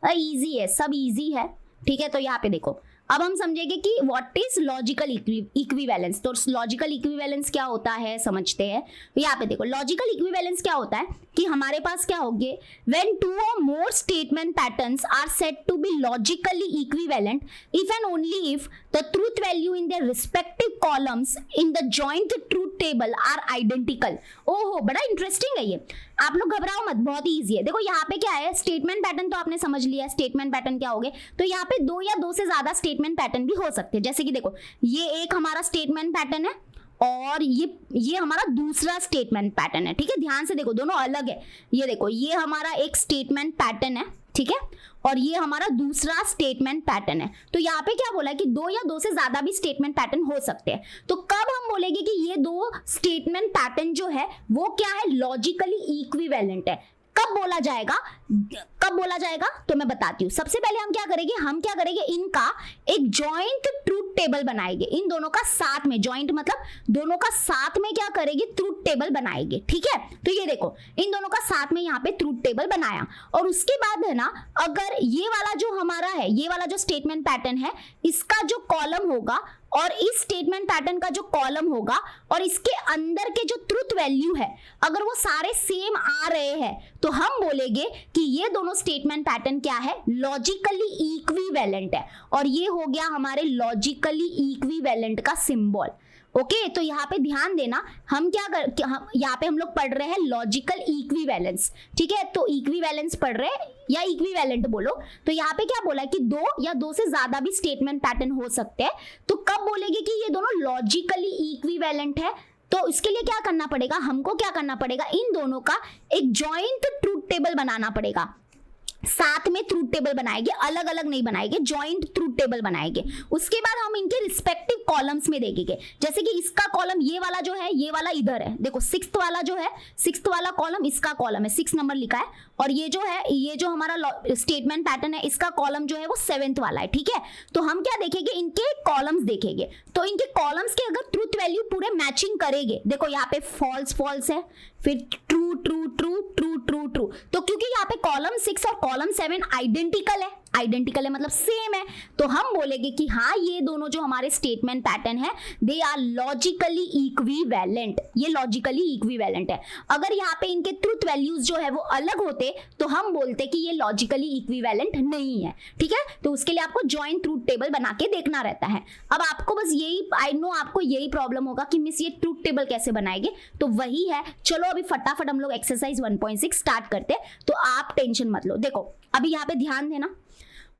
इजी है, सब इजी है। ठीक है, तो यहाँ पे देखो अब हम समझेंगे कि व्हाट इज लॉजिकल इक्विवेलेंस। तो लॉजिकल इक्विवेलेंस क्या होता है समझते हैं। तो यहाँ पे देखो लॉजिकल इक्विवेलेंस क्या होता है कि हमारे पास क्या होंगे, when 2 or more statement patterns are said to be logically equivalent if and only if the truth value in their respective columns in the joint truth table are identical। ओहो बड़ा interesting है ये, आप लोग घबराओ मत, बहुत ही ईजी है। देखो यहाँ पे क्या है, स्टेटमेंट पैटर्न तो आपने समझ लिया, स्टेटमेंट पैटर्न क्या हो गए। तो यहाँ पे 2 या 2 से ज्यादा स्टेटमेंट पैटर्न भी हो सकते हैं, जैसे कि देखो ये एक हमारा स्टेटमेंट पैटर्न है और ये हमारा दूसरा स्टेटमेंट पैटर्न है। ठीक है, ध्यान से देखो दोनों अलग है। ये देखो ये हमारा एक स्टेटमेंट पैटर्न है, ठीक है, और ये हमारा दूसरा स्टेटमेंट पैटर्न है। तो यहाँ पे क्या बोला है कि 2 या 2 से ज्यादा भी स्टेटमेंट पैटर्न हो सकते हैं। तो कब हम बोलेंगे कि ये 2 स्टेटमेंट पैटर्न जो है वो क्या है, लॉजिकली इक्विवेलेंट है। कब बोला जाएगा तो मैं बताती हूँ। सबसे पहले हम क्या करेंगे इनका एक जॉइंट ट्रूथ टेबल बनाएंगे, इन दोनों का साथ में, जॉइंट मतलब दोनों का साथ में क्या करेंगे, ट्रूथ टेबल बनाएंगे। ठीक है, तो ये देखो इन दोनों का साथ में यहाँ पे ट्रूथ टेबल बनाया और उसके बाद है ना, अगर ये वाला जो हमारा है, ये वाला जो स्टेटमेंट पैटर्न है, इसका जो कॉलम होगा और इस स्टेटमेंट पैटर्न का जो कॉलम होगा और इसके अंदर के जो ट्रूथ वैल्यू है, अगर वो सारे सेम आ रहे हैं तो हम बोलेंगे कि ये दोनों स्टेटमेंट पैटर्न क्या है, लॉजिकली इक्विवेलेंट है। और ये हो गया हमारे लॉजिकली इक्विवेलेंट का सिंबल। ओके, तो यहाँ पे ध्यान देना, हम यहाँ पे हम लोग पढ़ रहे हैं लॉजिकल इक्विवेलेंस। ठीक है, तो इक्विवेलेंस पढ़ रहे हैं या इक्विवेलेंट बोलो। तो यहाँ पे क्या बोला है कि 2 या 2 से ज्यादा भी स्टेटमेंट पैटर्न हो सकते हैं। तो कब बोलेंगे कि ये दोनों लॉजिकली इक्विवेलेंट है, तो इसके लिए क्या करना पड़ेगा, हमको क्या करना पड़ेगा, इन दोनों का एक जॉइंट ट्रूथ टेबल बनाना पड़ेगा। साथ में ट्रूथ टेबल बनाएंगे, अलग अलग नहीं बनाएंगे, जॉइंट ट्रूथ टेबल बनाएंगे। उसके बाद हम इनके रिस्पेक्टिव कॉलम्स में देखेंगे, जैसे कि इसका कॉलम ये वाला जो है, ये वाला इधर है, देखो सिक्स्थ वाला जो है, सिक्स्थ वाला कॉलम इसका कॉलम है, 6 नंबर लिखा है, और ये जो है, ये जो हमारा स्टेटमेंट पैटर्न है, इसका कॉलम जो है वो 7th वाला है, ठीक है। तो हम क्या देखेंगे, इनके कॉलम्स देखेंगे, तो इनके कॉलम्स के अगर ट्रूथ वैल्यू पूरे मैचिंग करेंगे, देखो यहाँ पे फॉल्स फॉल्स है, फिर true true true true true true, तो क्योंकि यहाँ पे कॉलम 6 और कॉलम 7 आइडेंटिकल है, आइडेंटिकल है मतलब सेम है, तो हम बोलेंगे कि हाँ ये दोनों जो हमारे स्टेटमेंट पैटर्न है दे आर लॉजिकली इक्विवेलेंट, ये लॉजिकली इक्विवेलेंट है। अगर यहाँ पे इनके ट्रूथ वैल्यूज जो है वो अलग होते तो हम बोलते कि ये लॉजिकली इक्विवेलेंट नहीं है, ठीक है। तो उसके लिए आपको जॉइंट ट्रूथ टेबल बना के देखना रहता है। अब आपको बस यही, आई नो आपको यही प्रॉब्लम होगा कि मिस ये ट्रूथ टेबल कैसे बनाएंगे, तो वही है। चलो अभी फटाफट हम लोग एक्सरसाइज 1.6 स्टार्ट करते हैं, तो आप टेंशन मत लो। देखो अभी यहाँ पे ध्यान देना,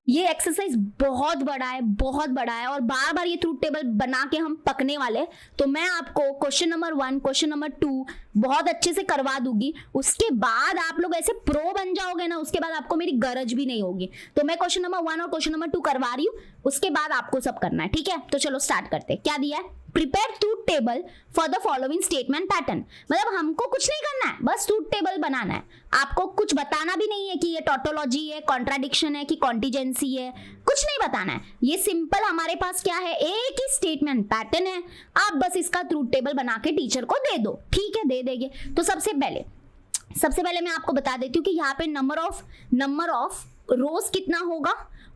ये एक्सरसाइज बहुत बड़ा है, बहुत बड़ा है, और बार बार ये ट्रूथ टेबल बना के हम पकने वाले। तो मैं आपको क्वेश्चन नंबर 1, क्वेश्चन नंबर 2 बहुत अच्छे से करवा दूंगी, उसके बाद आप लोग ऐसे प्रो बन जाओगे ना, उसके बाद आपको मेरी गरज भी नहीं होगी। तो मैं क्वेश्चन नंबर 1 और क्वेश्चन नंबर 2 करवा रही हूँ, उसके बाद आपको सब करना है, ठीक है। तो चलो स्टार्ट करते हैं। क्या दिया है, prepare truth table for the following statement pattern, मतलब हमको कुछ नहीं करना है, बस ट्रूथ टेबल बनाना है। आपको कुछ बताना भी नहीं है कि ये टोटोलॉजी है, कॉन्ट्राडिक्शन है कि कॉन्टिजेंसी है, कुछ नहीं बताना है। ये सिंपल हमारे पास क्या है, एक ही स्टेटमेंट पैटर्न है, आप बस इसका ट्रूथ टेबल बना के टीचर को दे दो, ठीक है, दे देंगे। तो सबसे पहले मैं आपको बता देती हूँ कि यहाँ पे नंबर ऑफ रोज कितना होगा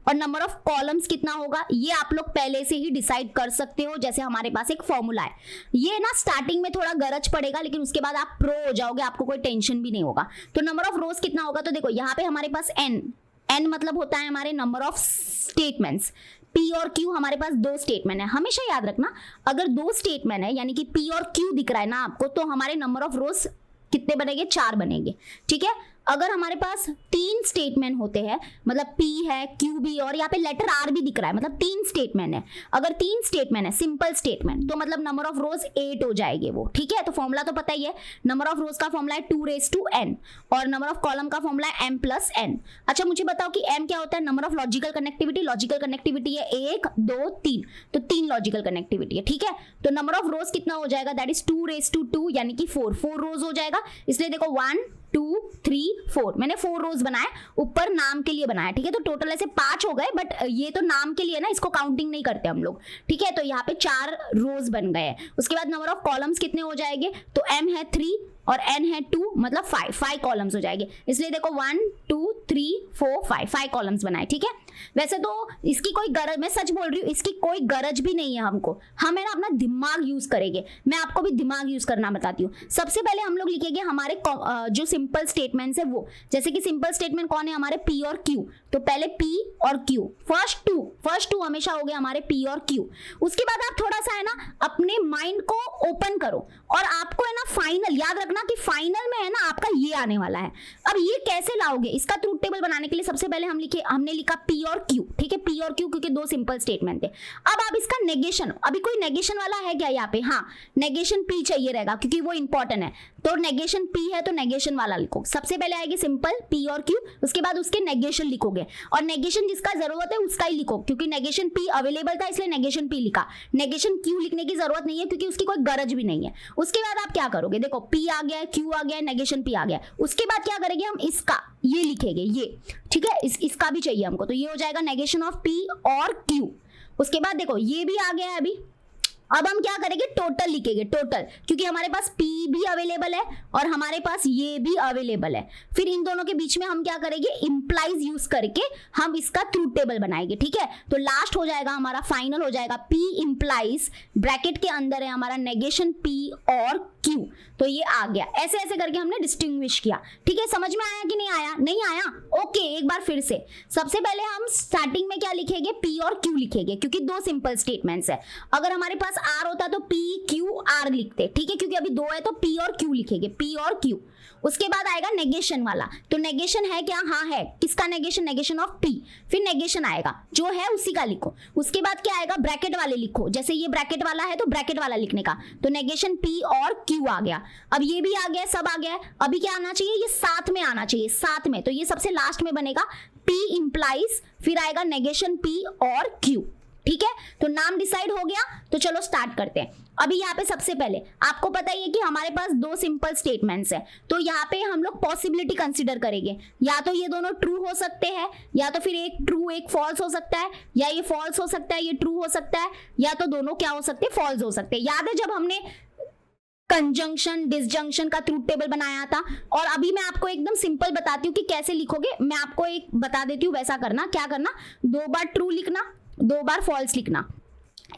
और नंबर ऑफ कॉलम्स कितना होगा, ये आप लोग पहले से ही डिसाइड कर सकते हो। जैसे हमारे पास एक फॉर्मूला है, ये ना स्टार्टिंग में थोड़ा गरज पड़ेगा, लेकिन उसके बाद आप प्रो हो जाओगे, आपको कोई टेंशन भी नहीं होगा। तो नंबर ऑफ रोज कितना होगा, तो देखो यहाँ पे हमारे पास n मतलब होता है हमारे नंबर ऑफ स्टेटमेंट्स। P और Q हमारे पास 2 स्टेटमेंट है, हमेशा याद रखना, अगर 2 स्टेटमेंट है यानी कि P और Q दिख रहा है ना आपको, तो हमारे नंबर ऑफ रोज कितने बनेंगे, 4 बनेंगे, ठीक है। अगर हमारे पास 3 स्टेटमेंट होते हैं, मतलब P है, Q भी, और यहाँ पे लेटर R भी दिख रहा है, मतलब 3 स्टेटमेंट है। अगर 3 स्टेटमेंट है, सिंपल स्टेटमेंट, तो मतलब नंबर ऑफ रोज 8 हो जाएंगे वो, ठीक है। तो फॉर्मूला तो पता ही है, नंबर ऑफ रोज का फॉर्मूला है 2n और नंबर ऑफ कॉलम का फॉर्मूला है m+n। अच्छा मुझे बताओ कि m क्या होता है, number of logical connectivity. Logical connectivity है 1 2 3, तो 3 लॉजिकल कनेक्टिविटी है, ठीक है। तो नंबर ऑफ रोज कितना हो जाएगा, दैट इज 2 यानी कि 4 रोज हो जाएगा। इसलिए देखो 1 2 3 4, मैंने 4 रोज बनाए, ऊपर नाम के लिए बनाया, ठीक है। तो टोटल ऐसे 5 हो गए, बट ये तो नाम के लिए ना, इसको काउंटिंग नहीं करते हम लोग, ठीक है। तो यहाँ पे 4 रोज बन गए। उसके बाद नंबर ऑफ कॉलम्स कितने हो जाएंगे, तो m है 3 और n है 2, मतलब 5 कॉलम्स हो जाएंगे। इसलिए देखो 1 2 3 4 5 कॉलम्स बनाए, ठीक है। वैसे तो इसकी कोई गरज, मैं सच बोल रही हूँ, इसकी कोई गरज भी नहीं है हमको, हमें ना अपना दिमाग यूज करेंगे। मैं आपको भी दिमाग यूज करना बताती हूँ। सबसे पहले हम लोग लिखेंगे हमारे जो सिंपल स्टेटमेंट्स है वो, जैसे कि सिंपल स्टेटमेंट कौन है, हमारे P और Q। तो पहले P और Q, फर्स्ट टू हमेशा हो गए हमारे P और Q। उसके बाद आप थोड़ा सा है ना अपने माइंड को ओपन करो, और आपको है ना फाइनल याद रखना कि फाइनल में है ना आपका ये आने वाला है। अब ये कैसे लाओगे, इसका ट्रूथ टेबल बनाने के लिए सबसे पहले हमने लिखा P और Q, ठीक है, P और Q क्योंकि 2 सिंपल स्टेटमेंट थे। अब आप इसका नेगेशन, अभी कोई नेगेशन वाला है क्या यहाँ पे, हाँ नेगेशन P चाहिए रहेगा क्योंकि वो इंपॉर्टेंट है। तो नेगेशन P है तो नेगेशन वाला लिखो। सबसे पहले आएगी सिंपल P और Q, उसके बाद उसके नेगेशन लिखोगे, और नेगेशन जिसका जरूरत है उसका ही लिखो, क्योंकि नेगेशन P अवेलेबल था इसलिए नेगेशन P लिखा। नेगेशन Q लिखने की जरूरत नहीं है क्योंकि उसकी कोई गरज भी नहीं है। उसके बाद आप क्या करोगे, देखो P आ गया, Q आ गया, नेगेशन P आ गया। उसके बाद क्या करेंगे, हम इसका ये लिखेंगे, ये ठीक है, इसका भी चाहिए हमको, तो ये हो जाएगा नेगेशन ऑफ P और Q। उसके बाद देखो ये भी आ गया है अभी। अब हम क्या करेंगे, टोटल लिखेंगे, टोटल, क्योंकि हमारे पास P भी अवेलेबल है और हमारे पास ये भी अवेलेबल है। फिर इन दोनों के बीच में हम क्या करेंगे, इंप्लाइज यूज करके हम इसका ट्रूथ टेबल बनाएंगे, ठीक है। तो लास्ट हो जाएगा हमारा, फाइनल हो जाएगा P इंप्लाइज, ब्रैकेट के अंदर है हमारा नेगेशन P और Q। तो ये आ गया, ऐसे ऐसे करके हमने डिस्टिंग्विश किया, ठीक है। समझ में आया कि नहीं आया, नहीं आया, ओके। एक बार फिर से, सबसे पहले हम स्टार्टिंग में क्या लिखेंगे, P और Q लिखेंगे, क्योंकि 2 सिंपल स्टेटमेंट्स है। अगर हमारे पास आर होता तो पी क्यू आर लिखते, ठीक है, क्योंकि अभी दो है तो पी और क्यू लिखेंगे, पी और क्यू। उसके बाद आएगा नेगेशन वाला, तो नेगेशन है क्या, हाँ है, किसका नेगेशन, नेगेशन ऑफ पी, फिर नेगेशन आएगा जो है उसी का लिखो। उसके बाद क्या आएगा, ब्रैकेट वाले लिखो, जैसे ये ब्रैकेट वाला है तो ब्रैकेट वाला लिखने का, तो नेगेशन पी और क्यू आ गया। अब ये भी आ गया, सब आ गया, अभी क्या आना चाहिए, ये साथ में आना चाहिए, साथ में, तो ये सबसे लास्ट में बनेगा पी इंप्लाइज, फिर आएगा नेगेशन पी और क्यू, ठीक है। तो नाम डिसाइड हो गया, तो चलो स्टार्ट करते हैं। अभी यहाँ पे सबसे पहले आपको पता ही है कि हमारे पास दो सिंपल स्टेटमेंट्स हैं, तो यहाँ पे हम लोग पॉसिबिलिटी कंसीडर करेंगे, या तो ये दोनों ट्रू हो सकते हैं, या तो फिर एक ट्रू एक फॉल्स हो सकता है, या ये फॉल्स हो सकता है ये ट्रू हो सकता है, या तो दोनों क्या हो सकते हैं, फॉल्स हो सकते हैं। याद है जब हमने कंजंक्शन डिसजंक्शन का ट्रूथ टेबल बनाया था, और अभी मैं आपको एकदम सिंपल बताती हूँ कि कैसे लिखोगे, मैं आपको एक बता देती हूँ वैसा करना। क्या करना, 2 बार ट्रू लिखना, 2 बार फॉल्स लिखना,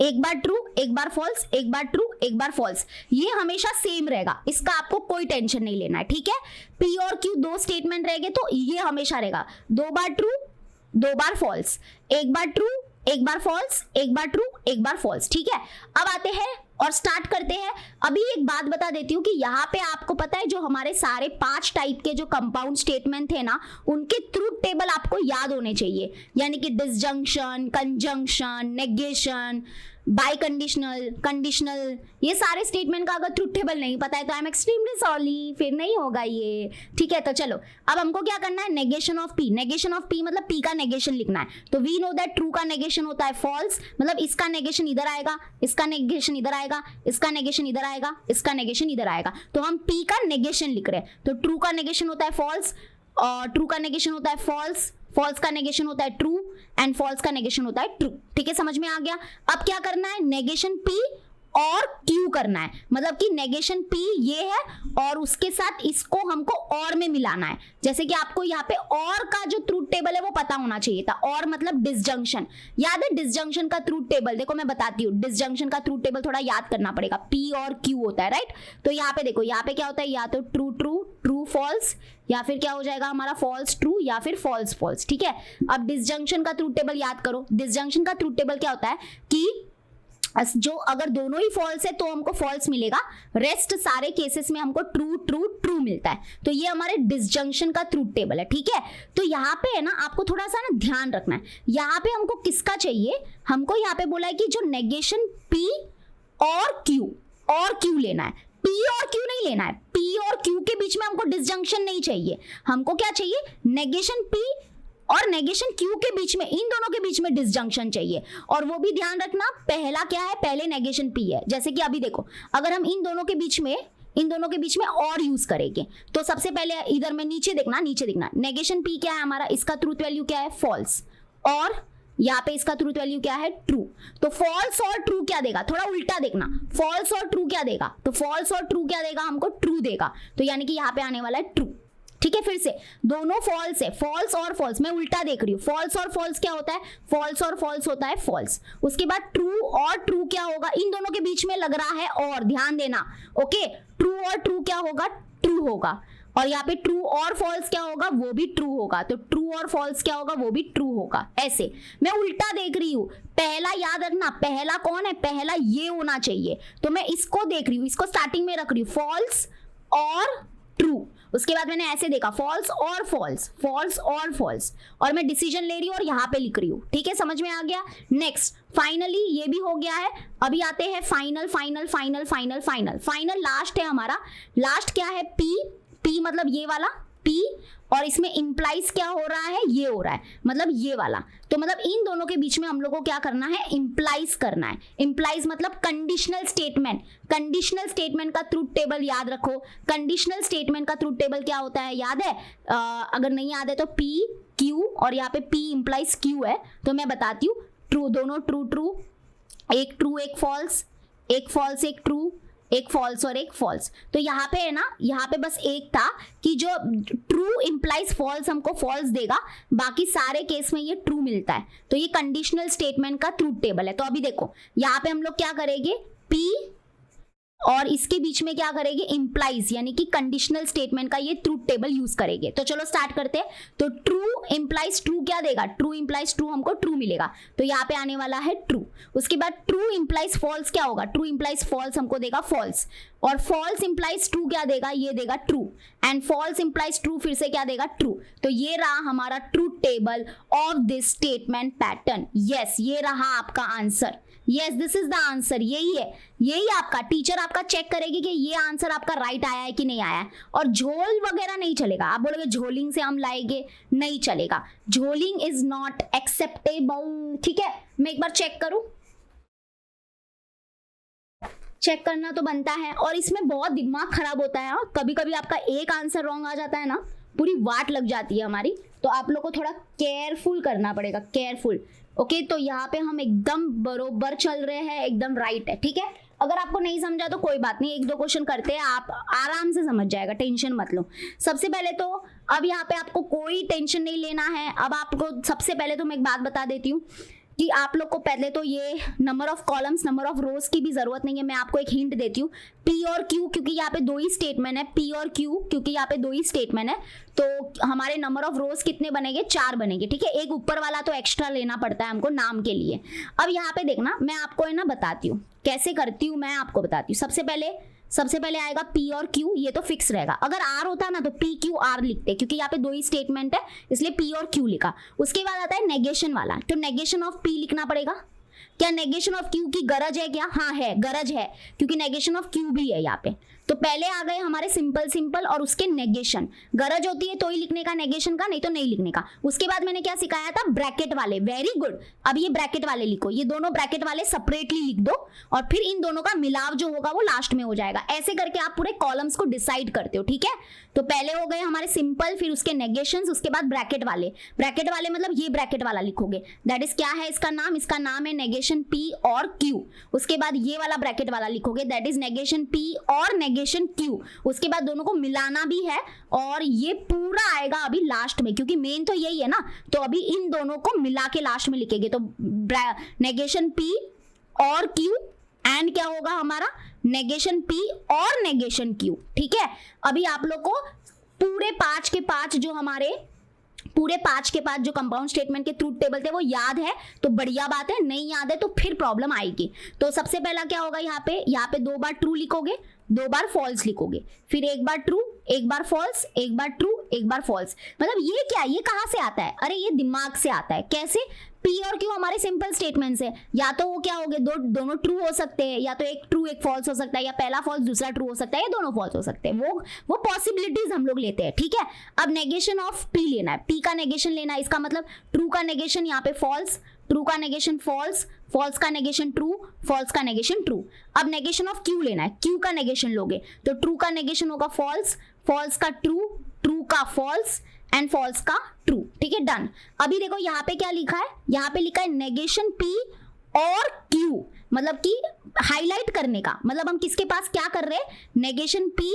एक बार ट्रू एक बार फॉल्स, एक बार ट्रू एक बार फॉल्स, ये हमेशा सेम रहेगा, इसका आपको कोई टेंशन नहीं लेना है, ठीक है। पी और क्यू दो स्टेटमेंट रहेंगे तो ये हमेशा रहेगा 2 बार ट्रू 2 बार फॉल्स, एक बार ट्रू एक बार फॉल्स, एक बार ट्रू एक बार फॉल्स, ठीक है। अब आते हैं और स्टार्ट करते हैं। अभी एक बात बता देती हूँ कि यहाँ पे आपको पता है जो हमारे सारे 5 टाइप के जो कंपाउंड स्टेटमेंट थे ना, उनके ट्रूथ टेबल आपको याद होने चाहिए, यानी कि disjunction, conjunction, negation, by conditional, conditional, ये सारे स्टेटमेंट का अगर ट्रूथ टेबल नहीं पता है तो आई एम एक्सट्रीमली सॉरी, फिर नहीं होगा ये, ठीक है। तो चलो अब हमको क्या करना है, negation of P, negation of P मतलब पी का नेगेशन लिखना है। तो वी नो दैट ट्रू का नेगेशन होता है फॉल्स, मतलब इसका नेगेशन इधर आएगा, इसका नेगेशन इधर आएगा, इसका नेगेशन इधर आएगा, इसका नेगेशन इधर आएगा, तो हम पी का नेगेशन लिख रहे हैं। तो ट्रू का नेगेशन होता है फॉल्स, और ट्रू का नेगेशन होता है फॉल्स, फॉल्स का नेगेशन होता है ट्रू, एंड फॉल्स का नेगेशन होता है ट्रू, ठीक है, समझ में आ गया। अब क्या करना है, नेगेशन पी और क्यू करना है, मतलब कि नेगेशन पी ये है और उसके साथ इसको हमको और में मिलाना है। जैसे कि आपको यहाँ पे और का जो ट्रूथ टेबल है वो पता होना चाहिए था, और मतलब डिसजंक्शन, याद है डिसजंक्शन का ट्रूथ टेबल, देखो मैं बताती हूँ, डिसजंक्शन का ट्रूथ टेबल थोड़ा याद करना पड़ेगा, पी और क्यू होता है, राइट। तो यहाँ पे देखो, यहाँ पे क्या होता है, या तो ट्रू ट्रू ट्रू फॉल्स, या फिर क्या हो जाएगा हमारा फॉल्स ट्रू, या फिर फॉल्स फॉल्स, ठीक है। अब डिसजंक्शन का ट्रूथ टेबल याद करो, डिसजंक्शन का ट्रूथ टेबल क्या होता है कि जो अगर दोनों ही फॉल्स है तो हमको फॉल्स मिलेगा, रेस्ट सारे केसेस में हमको ट्रू ट्रू ट्रू मिलता है। तो ये हमारे डिसजंक्शन का ट्रूथ टेबल है, ठीक है। तो यहाँ पे है ना आपको थोड़ा सा ना ध्यान रखना है, यहाँ पे हमको किसका चाहिए, हमको यहाँ पे बोला है कि जो नेगेशन पी और क्यू लेना है, पी और क्यू नहीं लेना है, पी और क्यू के बीच में हमको डिसजंक्शन नहीं चाहिए, हमको क्या चाहिए, नेगेशन पी और नेगेशन क्यू के बीच में, इन दोनों के बीच में डिसजंक्शन चाहिए। और वो भी ध्यान रखना, पहला क्या है, पहले नेगेशन पी है। जैसे कि अभी देखो, अगर हम इन दोनों के बीच में और यूज करेंगे, तो सबसे पहले इधर में नीचे देखना, नेगेशन पी क्या है हमारा, इसका ट्रूथ वैल्यू क्या है, फॉल्स, और यहाँ पे इसका ट्रूथ वैल्यू क्या है, ट्रू। तो फॉल्स और ट्रू क्या देगा, थोड़ा उल्टा देखना, फॉल्स और ट्रू क्या देगा, तो फॉल्स और ट्रू क्या देगा हमको, ट्रू देगा, तो यानी कि यहाँ पे आने वाला है ट्रू, ठीक है। फिर से दोनों फॉल्स है, फॉल्स और फॉल्स, मैं उल्टा देख रही हूँ, फॉल्स और फॉल्स क्या होता है, फॉल्स और फॉल्स होता है फॉल्स। उसके बाद ट्रू और ट्रू क्या होगा, इन दोनों के बीच में लग रहा है और, ध्यान देना, ओके। ट्रू और ट्रू क्या होगा, ट्रू होगा, और यहाँ पे ट्रू और फॉल्स क्या होगा, वो भी ट्रू होगा, तो ट्रू और फॉल्स क्या होगा, वो भी ट्रू होगा। ऐसे मैं उल्टा देख रही हूँ, पहला याद रखना, पहला कौन है, पहला ये होना चाहिए, तो मैं इसको देख रही हूँ, इसको स्टार्टिंग में रख रही हूँ, फॉल्स और ट्रू। उसके बाद मैंने ऐसे देखा, फॉल्स और फॉल्स, फॉल्स और फॉल्स, और मैं डिसीजन ले रही हूँ और यहाँ पे लिख रही हूँ, ठीक है, समझ में आ गया। नेक्स्ट फाइनली ये भी हो गया है। अभी आते हैं final final final final final final last है हमारा, लास्ट क्या है, पी, पी मतलब ये वाला पी, और इसमें इंप्लाइज क्या हो रहा है, ये हो रहा है, मतलब ये वाला, तो मतलब इन दोनों के बीच में हम लोग को क्या करना है, इंप्लाइज करना है। इंप्लाइज मतलब कंडीशनल स्टेटमेंट, कंडीशनल स्टेटमेंट का ट्रूथ टेबल याद रखो। कंडीशनल स्टेटमेंट का ट्रूथ टेबल क्या होता है, याद है, अगर नहीं याद है तो पी क्यू, और यहाँ पे पी इंप्लाइज क्यू है, तो मैं बताती हूँ, ट्रू, दोनों ट्रू ट्रू, एक ट्रू एक फॉल्स, एक फॉल्स एक ट्रू, एक फॉल्स और एक फॉल्स। तो यहाँ पे है ना, यहाँ पे बस एक था कि जो ट्रू इंप्लाइज फॉल्स हमको फॉल्स देगा, बाकी सारे केस में ये ट्रू मिलता है। तो ये कंडीशनल स्टेटमेंट का ट्रूथ टेबल है। तो अभी देखो यहाँ पे हम लोग क्या करेंगे, पी और इसके बीच में क्या करेंगे, इंप्लाइज यानी कि कंडीशनल स्टेटमेंट का ये ट्रूथ टेबल यूज करेंगे। तो चलो स्टार्ट करते हैं। तो ट्रू इंप्लाइज ट्रू क्या देगा, ट्रू इंप्लाइज ट्रू, हमको ट्रू मिलेगा, तो यहाँ पे आने वाला है ट्रू। उसके बाद ट्रू इंप्लाइज फॉल्स क्या होगा, ट्रू इंप्लाइज फॉल्स हमको देगा फॉल्स, और फॉल्स इंप्लाइज ट्रू क्या देगा, ये देगा true, and false implies true फिर से क्या देगा, ट्रू। तो ये रहा हमारा truth table of this statement pattern. Yes, ये रहा आपका answer. Yes, this is the answer, यही है, यही आपका। टीचर आपका चेक करेगी कि ये आंसर आपका राइट आया है कि नहीं आया है। और झोल वगैरह नहीं चलेगा। आप बोलोगे झोलिंग से हम लाएंगे, नहीं चलेगा, झोलिंग इज नॉट एक्सेप्टेबल। ठीक है, मैं एक बार चेक करूं, चेक करना तो बनता है। और इसमें बहुत दिमाग खराब होता है, कभी कभी आपका एक आंसर रॉन्ग आ जाता है ना, पूरी वाट लग जाती है हमारी। तो आप लोग को थोड़ा केयरफुल करना पड़ेगा, केयरफुल। ओके, तो यहाँ पे हम एकदम बरोबर चल रहे हैं, एकदम राइट है। ठीक है, अगर आपको नहीं समझा तो कोई बात नहीं, एक दो क्वेश्चन करते हैं, आप आराम से समझ जाएगा, टेंशन मत लो। सबसे पहले तो अब यहाँ पे आपको कोई टेंशन नहीं लेना है। अब आपको सबसे पहले तो मैं एक बात बता देती हूँ कि आप लोग को पहले तो ये number of columns, number of रोज की भी जरूरत नहीं है। मैं आपको एक हिंट देती हूँ, पी और क्यू, क्योंकि यहाँ पे दो ही स्टेटमेंट है, पी और क्यू क्योंकि यहाँ पे दो ही स्टेटमेंट है, तो हमारे नंबर ऑफ रोज कितने बनेंगे, 4 बनेंगे। ठीक है, एक ऊपर वाला तो एक्स्ट्रा लेना पड़ता है हमको नाम के लिए। अब यहाँ पे देखना, मैं आपको है ना बताती हूँ कैसे करती हूँ, मैं आपको बताती हूँ। सबसे पहले आएगा P और Q, ये तो फिक्स रहेगा। अगर R होता ना तो PQR लिखते, क्योंकि यहाँ पे दो ही स्टेटमेंट है इसलिए P और Q लिखा। उसके बाद आता है नेगेशन वाला, तो नेगेशन ऑफ P लिखना पड़ेगा। क्या नेगेशन ऑफ Q की गरज है क्या, हाँ है, गरज है, क्योंकि नेगेशन ऑफ Q भी है यहाँ पे। तो पहले आ गए हमारे सिंपल और उसके नेगेशन। गरज होती है तो ही लिखने का नेगेशन का, नहीं तो नहीं लिखने का। उसके बाद मैंने क्या सिखाया था, ब्रैकेट वाले। वेरी गुड, अब ये ब्रैकेट वाले लिखो, ये दोनों ब्रैकेट वाले सेपरेटली लिख दो, और फिर इन दोनों का मिलाव जो होगा वो लास्ट में हो जाएगा। ऐसे करके आप पूरे कॉलम्स को डिसाइड करते हो। ठीक है, तो पहले हो गए हमारे सिंपल, फिर उसके नेगेशंस, उसके बाद ब्रैकेट वाले। ब्रैकेट वाले मतलब ये ब्रैकेट वाला लिखोगे, दैट इज क्या है इसका नाम है नेगेशन P और Q। उसके बाद ये वाला ब्रैकेट वाला लिखोगे, दैट इज नेगेशन P और नेगेशन Q। उसके बाद दोनों को मिलाना भी है, और ये पूरा आएगा अभी लास्ट में, क्योंकि मेन तो यही है ना। तो अभी इन दोनों को मिला के लास्ट में लिखेंगे, तो नेगेशन P और Q एंड क्या होगा हमारा, नेगेशन P और नेगेशन Q। ठीक है, अभी आप लोग को पूरे 5 के 5 जो कंपाउंड स्टेटमेंट के ट्रूथ टेबल थे वो याद है, तो बढ़िया बात है। नहीं याद है तो फिर प्रॉब्लम आएगी। तो सबसे पहला क्या होगा, यहाँ पे 2 बार ट्रू लिखोगे, 2 बार फॉल्स लिखोगे, फिर 1 बार ट्रू, 1 बार फॉल्स, 1 बार ट्रू, 1 बार फॉल्स। मतलब ये क्या, ये कहाँ से आता है, अरे ये दिमाग से आता है। कैसे, P और Q हमारे सिंपल स्टेटमेंट्स है, या तो वो क्या हो गए, दोनों ट्रू हो सकते हैं, या तो एक ट्रू एक फॉल्स हो सकता है, या पहला फॉल्स दूसरा ट्रू हो सकता है, या दोनों फॉल्स हो सकते हैं। वो पॉसिबिलिटीज हम लोग लेते हैं। ठीक है, अब नेगेशन ऑफ P लेना है, P का नेगेशन लेना है। इसका मतलब ट्रू का नेगेशन यहाँ पे फॉल्स, ट्रू का नेगेशन फॉल्स, फॉल्स का नेगेशन ट्रू, फॉल्स का नेगेशन ट्रू। अब नेगेशन ऑफ Q लेना है, Q का नेगेशन लोगे तो ट्रू का नेगेशन होगा फॉल्स, फॉल्स का ट्रू, ट्रू का फॉल्स एंड फॉल्स का ट्रू। ठीक है, डन। अभी देखो यहाँ पे क्या लिखा है, यहाँ पे लिखा है नेगेशन P और Q, मतलब कि हाईलाइट करने का, मतलब हम किसके पास क्या कर रहे हैं, नेगेशन P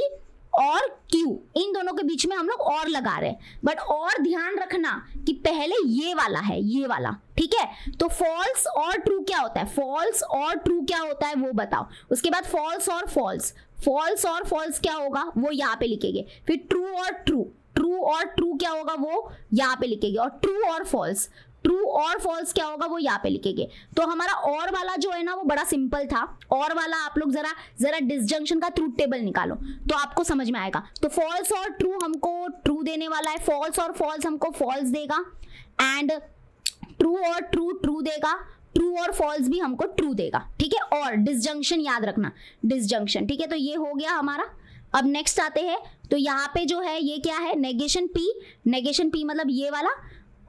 और Q, इन दोनों के बीच में हम लोग और लगा रहे हैं। बट और ध्यान रखना कि पहले ये वाला है, ये वाला। ठीक है, तो फॉल्स और ट्रू क्या होता है, फॉल्स और ट्रू क्या होता है वो बताओ। उसके बाद फॉल्स और फॉल्स, फॉल्स और फॉल्स क्या होगा वो यहाँ पे लिखेंगे। फिर ट्रू और ट्रू, ट्रू और ट्रू क्या होगा वो यहाँ पे लिखेंगे। और ट्रू और फॉल्स, ट्रू और फॉल्स क्या होगा वो यहाँ पे लिखेंगे। तो हमारा और वाला जो है ना वो बड़ा सिंपल था। और वाला आप लोग जरा डिसजंक्शन का ट्रूथ टेबल निकालो तो आपको समझ में आएगा। तो फॉल्स और ट्रू हमको ट्रू देने वाला है, फॉल्स और फॉल्स हमको फॉल्स देगा, एंड ट्रू और ट्रू ट्रू देगा, ट्रू और फॉल्स भी हमको ट्रू देगा। ठीक है, और डिसजंक्शन याद रखना, डिसजंक्शन। ठीक है, तो ये हो गया हमारा। अब नेक्स्ट आते हैं, तो यहाँ पे जो है ये क्या है, नेगेशन P, नेगेशन P मतलब ये वाला,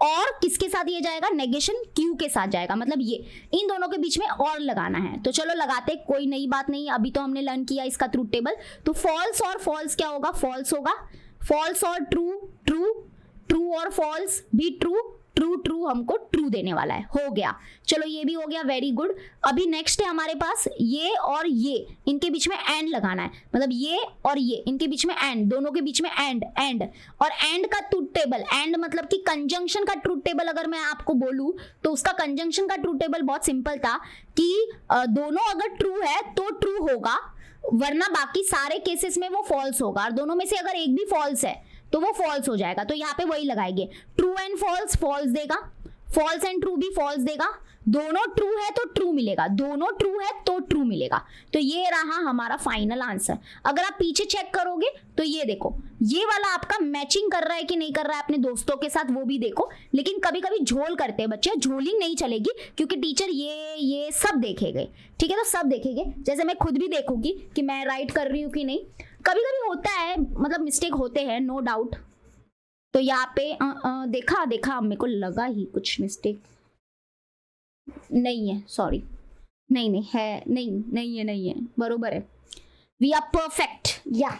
और किसके साथ ये जाएगा, नेगेशन Q के साथ जाएगा, मतलब ये इन दोनों के बीच में और लगाना है। तो चलो लगाते, कोई नई बात नहीं, अभी तो हमने लर्न किया इसका ट्रूथ टेबल। तो फॉल्स और फॉल्स क्या होगा, फॉल्स होगा, फॉल्स और ट्रू ट्रू, ट्रू और फॉल्स भी ट्रू, ट्रू ट्रू हमको ट्रू देने वाला है। हो गया, चलो ये भी हो गया, वेरी गुड। अभी नेक्स्ट है हमारे पास ये और ये, इनके बीच में एंड लगाना है, मतलब ये और ये इनके बीच में एंड, दोनों के बीच में एंड, और एंड का ट्रूथ टेबल, एंड मतलब कि कंजंक्शन का ट्रूथ टेबल अगर मैं आपको बोलूं तो उसका कंजंक्शन का ट्रूथ टेबल बहुत सिंपल था कि दोनों अगर ट्रू है तो ट्रू होगा, वरना बाकी सारे केसेस में वो फॉल्स होगा, और दोनों में से अगर एक भी फॉल्स है तो वो फॉल्स हो जाएगा। तो यहाँ पे वही लगाएंगे, ट्रू एंड फॉल्स फॉल्स देगा, फॉल्स एंड ट्रू भी फॉल्स देगा, दोनों ट्रू है तो ट्रू मिलेगा, दोनों ट्रू है तो ट्रू मिलेगा। तो ये रहा हमारा फाइनल आंसर। अगर आप पीछे चेक करोगे तो ये देखो, ये वाला आपका मैचिंग कर रहा है कि नहीं कर रहा है अपने दोस्तों के साथ, वो भी देखो। लेकिन कभी कभी झोल करते हैं बच्चे, झोलिंग नहीं चलेगी क्योंकि टीचर ये सब देखेंगे, ठीक है। तो सब देखेंगे, जैसे मैं खुद भी देखूंगी कि मैं राइट कर रही हूँ कि नहीं। कभी कभी होता है, मतलब मिस्टेक होते हैं, नो डाउट। तो यहाँ पे देखा मेरे को लगा ही कुछ मिस्टेक नहीं है, सॉरी, नहीं है, नहीं है, बरोबर है, वी आर परफेक्ट। या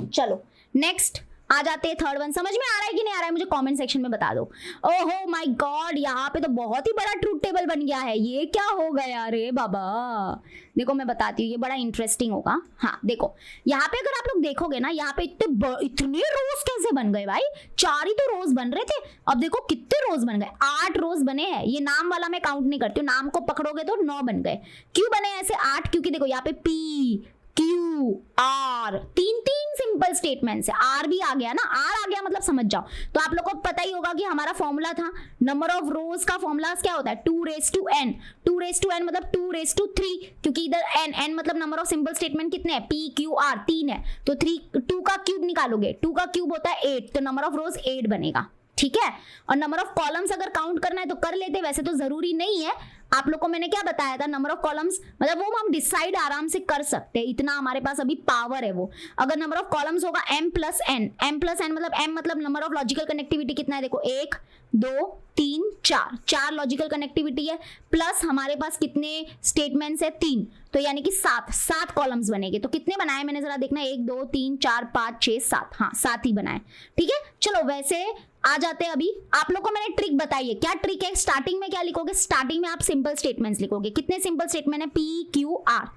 चलो नेक्स्ट आ जाते हैं थर्ड वन। समझ में आ रहा है कि नहीं आ रहा है मुझे कमेंट सेक्शन में बता दो। ओहो माय गॉड, यहाँ पे तो बहुत ही बड़ा ट्रूथ टेबल बन गया है, ये क्या हो गया रे बाबा। देखो मैं बताती हूँ, ये बड़ा इंटरेस्टिंग होगा। हाँ देखो, यहाँ पे अगर आप लोग देखोगे ना, यहाँ पे इतने रोज कैसे बन गए भाई, 4 ही तो रोज बन रहे थे, अब देखो कितने रोज बन गए, 8 रोज बने हैं। ये नाम वाला मैं काउंट नहीं करती हूँ, नाम को पकड़ोगे तो 9 बन गए। क्यों बने ऐसे 8? क्योंकि देखो यहाँ पे पी क्यू आर, तीन सिंपल स्टेटमेंट्स है। आर भी आ गया ना, आर आ गया मतलब समझ जाओ। तो आप लोग को पता ही होगा कि हमारा फॉर्मूला था, नंबर ऑफ रोज का फॉर्मूला क्या होता है, 2 raised to n, 2 raised to n मतलब 2 raised to 3, क्योंकि इधर n मतलब नंबर ऑफ सिंपल स्टेटमेंट कितने हैं, p q r 3 है, तो 2 का क्यूब निकालोगे, 2 का क्यूब होता है 8, तो नंबर ऑफ रोज 8 बनेगा, ठीक है। और नंबर ऑफ कॉलम्स अगर काउंट करना है तो कर लेते, वैसे तो जरूरी नहीं है। आप लोग को मैंने क्या बताया था, नंबर ऑफ कॉलम्स मतलब वो हम डिसाइड आराम से कर सकते हैं, इतना हमारे पास अभी पावर है वो। अगर नंबर ऑफ कॉलम्स होगा m plus n, m plus n मतलब m मतलब नंबर ऑफ लॉजिकल कनेक्टिविटी कितना है, देखो 1 2 3 4 लॉजिकल कनेक्टिविटी है, प्लस हमारे पास कितने स्टेटमेंट्स है, 3, तो यानी कि 7 कॉलम्स बनेंगे। तो कितने बनाए मैंने जरा देखना, 1 2 3 4 5 6 7, हाँ 7 ही बनाए, ठीक है। चलो वैसे आ जाते हैं, अभी आप लोग को मैंने ट्रिक बताई है। क्या ट्रिक है, स्टार्टिंग में क्या लिखोगे, स्टार्टिंग में आप सिंपल स्टेटमेंट्स लिखोगे। कितने सिंपल स्टेटमेंट है, पी क्यू आर,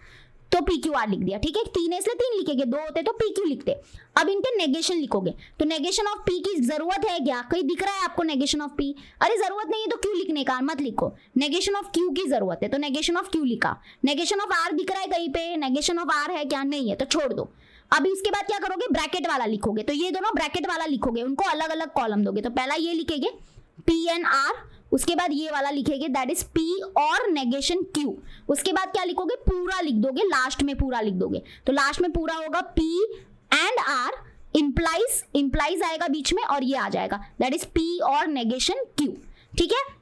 तो पी क्यू आर लिख दिया, ठीक है। 3 है इसलिए 3 लिखेंगे, 2 होते तो पी क्यू लिखते। अब इनके नेगेशन लिखोगे, तो नेगेशन ऑफ पी की जरूरत है क्या, कहीं दिख रहा है आपको नेगेशन ऑफ पी? अरे जरूरत नहीं है तो क्यू लिखने का मत लिखो, नेगेशन ऑफ क्यू की जरूरत है तो नेगेशन ऑफ क्यू लिखा। नेगेशन ऑफ आर दिख रहा है कहीं पे, नेगेशन ऑफ आर है क्या, नहीं है तो छोड़ दो। अभी उसके बाद क्या करोगे, ब्रैकेट वाला लिखोगे, तो ये दोनों ब्रैकेट वाला लिखोगे, उनको अलग अलग कॉलम दोगे। तो पहला ये लिखेंगे पी एन आर, उसके बाद ये वाला लिखेंगे दैट इज पी और नेगेशन क्यू। उसके बाद क्या लिखोगे, पूरा लिख दोगे, लास्ट में पूरा लिख दोगे। तो लास्ट में पूरा होगा पी एंड आर इंप्लाइज आएगा बीच में, और ये आ जाएगा दैट इज पी और नेगेशन क्यू, ठीक है।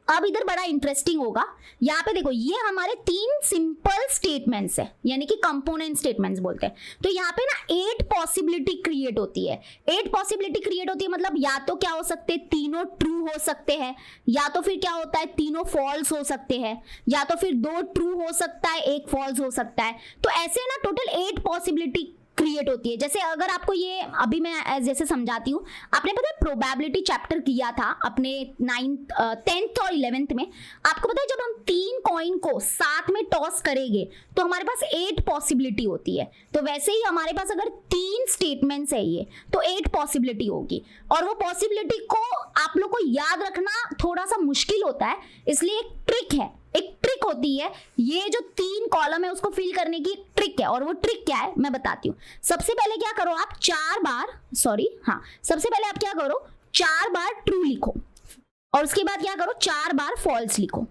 अब इधर बड़ा इंटरेस्टिंग होगा, यहाँ पे देखो ये हमारे 3 सिंपल स्टेटमेंट्स है, यानी कि कंपोनेंट स्टेटमेंट्स बोलते हैं। तो यहाँ पे ना 8 पॉसिबिलिटी क्रिएट होती है। 8 पॉसिबिलिटी क्रिएट होती है मतलब या तो क्या हो सकते हैं, तीनों ट्रू हो सकते हैं, या तो फिर क्या होता है, तीनों फॉल्स हो सकते हैं, या तो फिर 2 ट्रू हो सकता है, 1 फॉल्स हो सकता है। तो ऐसे ना टोटल 8 पॉसिबिलिटी क्रिएट होती है। जैसे अगर आपको ये अभी मैं जैसे समझाती हूँ, आपने पता है प्रोबेबिलिटी चैप्टर किया था अपने 10th और 11th में। आपको पता है जब हम 3 कॉइन को साथ में टॉस करेंगे तो हमारे पास 8 पॉसिबिलिटी होती है। तो वैसे ही हमारे पास अगर 3 स्टेटमेंट्स है ये, तो 8 पॉसिबिलिटी होगी, और वो पॉसिबिलिटी को आप लोग को याद रखना थोड़ा सा मुश्किल होता है, इसलिए एक ट्रिक है, एक ट्रिक होती है, ये जो 3 कॉलम है उसको फिल करने की ट्रिक है। और वो ट्रिक क्या है मैं बताती हूँ। सबसे पहले क्या करो आप, 4 बार ट्रू लिखो, और उसके बाद क्या करो, 4 बार फॉल्स लिखो,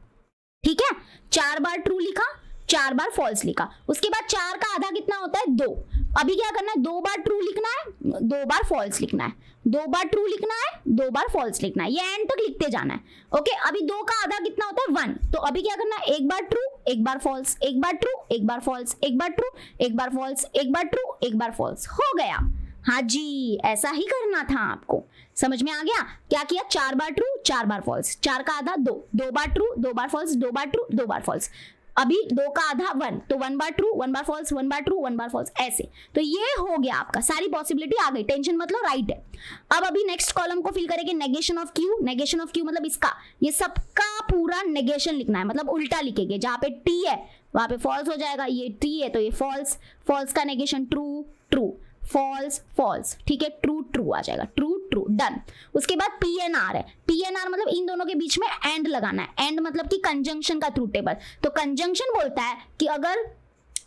ठीक है। 4 बार ट्रू लिखा, 4 बार फॉल्स लिखा, उसके बाद 4 का आधा कितना होता है, 2। अभी क्या करना है, 2 बार ट्रू लिखना है, 2 बार फॉल्स लिखना है, 2 बार ट्रू लिखना है, 2 बार फॉल्स लिखना है, ये एंड तक लिखते जाना है, ओके। अभी 2 का आधा कितना होता है, 1, तो अभी क्या करना है, 1 बार ट्रू 1 बार फॉल्स, 1 बार ट्रू 1 बार फॉल्स, 1 बार ट्रू 1 बार फॉल्स, 1 बार ट्रू 1 बार फॉल्स, हो गया। हाँ जी, ऐसा ही करना था आपको, समझ में आ गया। क्या किया, 4 बार ट्रू 4 बार फॉल्स, 4 का आधा 2, 2 बार ट्रू 2 बार फॉल्स, 2 बार ट्रू 2 बार फॉल्स। अभी 2 का आधा 1, तो 1 बार ट्रू 1 बार फॉल्स, 1 बार ट्रू 1 बार फॉल्स, ऐसे। तो ये हो गया आपका, सारी पॉसिबिलिटी आ गई, टेंशन मतलब राइट है। अब अभी नेक्स्ट कॉलम को फिल करेंगे negation of Q. Negation of Q मतलब इसका, ये सबका पूरा नेगेशन लिखना है, मतलब उल्टा लिखेंगे, जहां पे टी है वहां पे फॉल्स हो जाएगा, ये टी है तो ये फॉल्स, फॉल्स का negation true true, false false, ठीक है, ट्रू ट्रू आ जाएगा, ट्रू ट्रू, डन। उसके बाद पी एन आर है, पी एन आर मतलब इन दोनों के बीच में एंड लगाना है, एंड मतलब कि कंजंक्शन का ट्रू टेबल। तो कंजंक्शन बोलता है कि अगर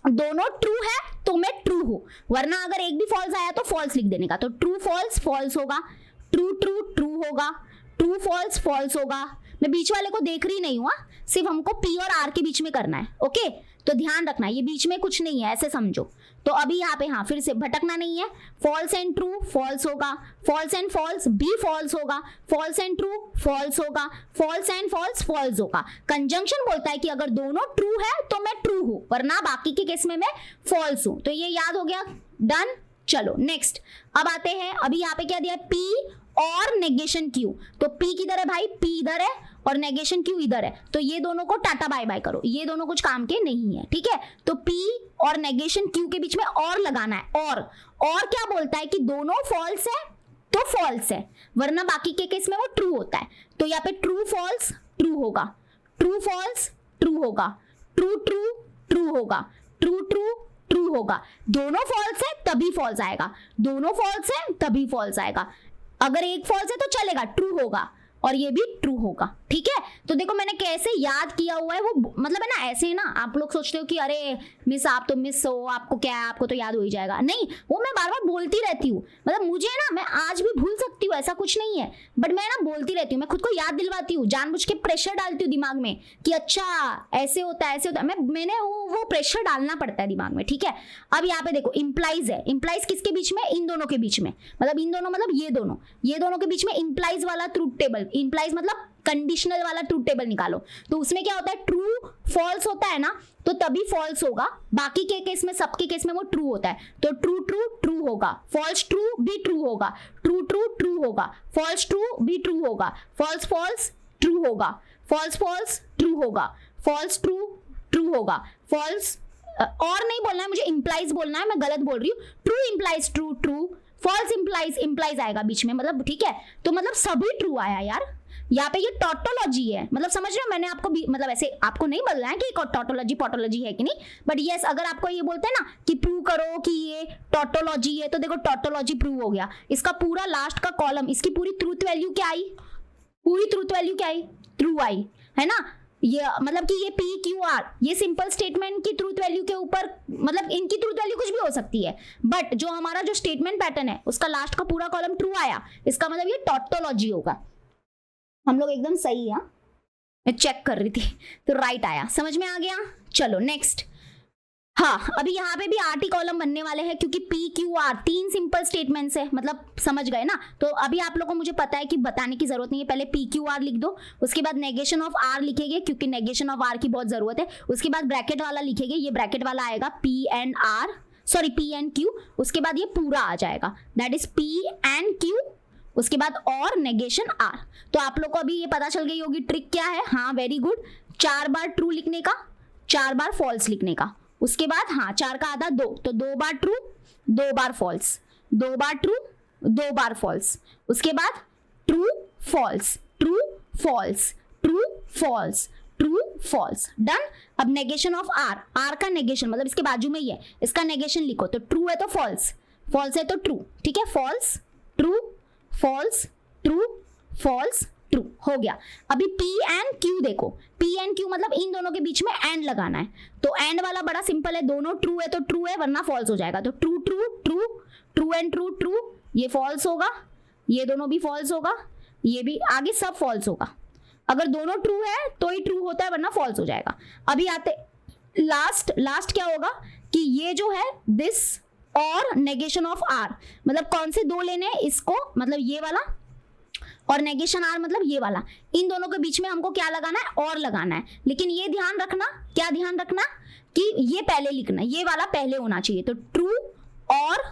दोनों ट्रू है तो मैं ट्रू हूं, वरना अगर एक भी फॉल्स आया तो फॉल्स लिख देने का। तो ट्रू फॉल्स फॉल्स होगा, ट्रू ट्रू ट्रू होगा, ट्रू फॉल्स फॉल्स होगा। मैं बीच वाले को देख रही नहीं हूँ, सिर्फ हमको पी और आर के बीच में करना है। ओके, तो ध्यान रखना ये बीच में कुछ नहीं है, ऐसे समझो। तो अभी यहाँ पे हाँ फिर से भटकना नहीं है। फॉल्स एंड ट्रू फॉल्स होगा, फॉल्स एंड फॉल्स भी फॉल्स होगा, फॉल्स एंड ट्रू फॉल्स होगा, फॉल्स एंड फॉल्स फॉल्स होगा। कंजंक्शन बोलता है कि अगर दोनों ट्रू है तो मैं ट्रू हूं, वरना बाकी के केस में मैं फॉल्स हूं। तो ये याद हो गया, डन। चलो नेक्स्ट, अब आते हैं, अभी यहाँ पे क्या दिया है, पी और नेगेशन क्यू। तो पी किधर है भाई, पी इधर है और नेगेशन क्यू इधर है, तो ये दोनों को टाटा बाय बाय करो, ये दोनों कुछ काम के नहीं है। ठीक है, तो पी और नेगेशन क्यू के बीच में और लगाना है। और क्या बोलता है कि दोनों फॉल्स है तो फॉल्स है, वरना बाकी के केस में वो ट्रू होता है। तो यहाँ पे ट्रू फॉल्स ट्रू होगा, ट्रू फॉल्स ट्रू होगा, ट्रू ट्रू ट्रू होगा, ट्रू ट्रू ट्रू होगा। दोनों फॉल्स है तभी फॉल्स आएगा, दोनों फॉल्स है तभी फॉल्स आएगा। अगर एक फॉल्स है तो चलेगा, ट्रू होगा, और ये भी ट्रू होगा। ठीक है, तो देखो मैंने कैसे याद किया हुआ है, वो मतलब है ना, ऐसे है ना, आप लोग सोचते हो कि अरे मिस आप तो मिस हो, आपको क्या है, आपको तो याद हो ही जाएगा। नहीं, वो मैं बार बार बोलती रहती हूँ, मतलब मुझे ना, मैं आज भी भूल सकती हूँ, ऐसा कुछ नहीं है, बट मैं ना बोलती रहती हूँ, मैं खुद को याद दिलवाती हूँ, जानबूझ के प्रेशर डालती हूँ दिमाग में कि अच्छा ऐसे होता है ऐसे होता है, मैंने वो प्रेशर डालना पड़ता है दिमाग में। ठीक है, अब यहाँ पे देखो इंप्लाइज है, इंप्लाइज किसके बीच में, इन दोनों के बीच में, मतलब इन दोनों मतलब ये दोनों के बीच में इंप्लाइज वाला ट्रूथ टेबल, इंप्लाइज मतलब कंडीशनल वाला ट्रूथ टेबल निकालो। तो उसमें क्या होता है, ट्रू फॉल्स होता है ना, तो तभी फॉल्स होगा, बाकी के केस में, सबके केस में वो ट्रू होता है। तो ट्रू ट्रू ट्रू होगा, फॉल्स ट्रू भी ट्रू होगा, ट्रू ट्रू ट्रू होगा, फॉल्स ट्रू भी ट्रू होगा, फॉल्स फॉल्स ट्रू होगा, फॉल्स फॉल्स ट्रू होगा, फॉल्स ट्रू ट्रू होगा, फॉल्स और नहीं बोलना है मुझे, इंप्लाइज बोलना है, मैं गलत बोल रही हूँ। True implies true true, false implies आएगा बीच में, मतलब ठीक है, तो मतलब सभी ट्रू आया यार। यहाँ पे ये टॉटोलॉजी है, मतलब समझ रहे हो, मैंने आपको भी मतलब ऐसे आपको नहीं बोल रहा है कि टॉटोलॉजी पॉटोलॉजी है कि नहीं, बट यस अगर आपको ये बोलते हैं ना कि प्रूव करो कि ये टॉटोलॉजी है, तो देखो टॉटोलॉजी प्रूव हो गया। इसका पूरा लास्ट का कॉलम, इसकी पूरी ट्रूथ वैल्यू क्या आई, पूरी ट्रूथ वैल्यू क्या आई, ट्रू आई, है ना। ये मतलब कि ये पी क्यू आर, ये सिंपल स्टेटमेंट की ट्रूथ वैल्यू के ऊपर, मतलब इनकी ट्रूथ वैल्यू कुछ भी हो सकती है, बट जो हमारा जो स्टेटमेंट पैटर्न है उसका लास्ट का पूरा कॉलम ट्रू आया, इसका मतलब ये टॉटोलॉजी होगा। हम लोग एकदम सही है, मैं चेक कर रही थी, तो राइट आया, समझ में आ गया। चलो नेक्स्ट, हाँ अभी यहाँ पे भी आरटी कॉलम बनने वाले हैं, क्योंकि P Q are 3 simple statements है, मतलब समझ गए ना। तो अभी आप लोगों को मुझे पता है कि बताने की जरूरत नहीं है, पहले पी क्यू आर लिख दो, उसके बाद नेगेशन ऑफ आर लिखेंगे, क्योंकि नेगेशन ऑफ आर की बहुत जरूरत है, उसके बाद ब्रैकेट वाला लिखेंगे, ये ब्रैकेट वाला आएगा P and R, sorry P and Q, उसके बाद ये पूरा आ जाएगा, that is P and Q, उसके बाद और नेगेशन आर। तो आप लोग को अभी ये पता चल गई होगी ट्रिक क्या है, हाँ वेरी गुड, 4 बार ट्रू लिखने का, 4 बार फॉल्स लिखने का, उसके बाद हाँ 4 का आधा 2, तो 2 बार ट्रू 2 बार फॉल्स, 2 बार ट्रू 2 बार फॉल्स, उसके बाद true false true false true false true false, done. अब नेगेशन ऑफ आर, आर का नेगेशन मतलब इसके बाजू में ही है, इसका नेगेशन लिखो, तो ट्रू है तो फॉल्स, फॉल्स है तो ट्रू, ठीक है, false true false true false true हो गया। अभी P एंड Q देखो, P एंड Q मतलब इन दोनों के बीच में एंड लगाना है, तो एंड वाला बड़ा सिंपल है, दोनों ट्रू है तो ट्रू है, वरना फॉल्स हो जाएगा। तो true true true true and true true, ये फॉल्स होगा, ये दोनों भी फॉल्स होगा, ये भी, आगे सब फॉल्स होगा। अगर दोनों ट्रू है तो ही ट्रू होता है, वरना फॉल्स हो जाएगा। अभी आते लास्ट क्या होगा कि ये जो है दिस और नेगेशन ऑफ आर, मतलब कौन से 2 लेने हैं, इसको मतलब ये वाला, और नेगेशन आर मतलब ये वाला, इन दोनों के बीच में हमको क्या लगाना है, और लगाना है। लेकिन ये ध्यान रखना, क्या ध्यान रखना कि ये पहले लिखना, ये वाला पहले होना चाहिए। तो ट्रू और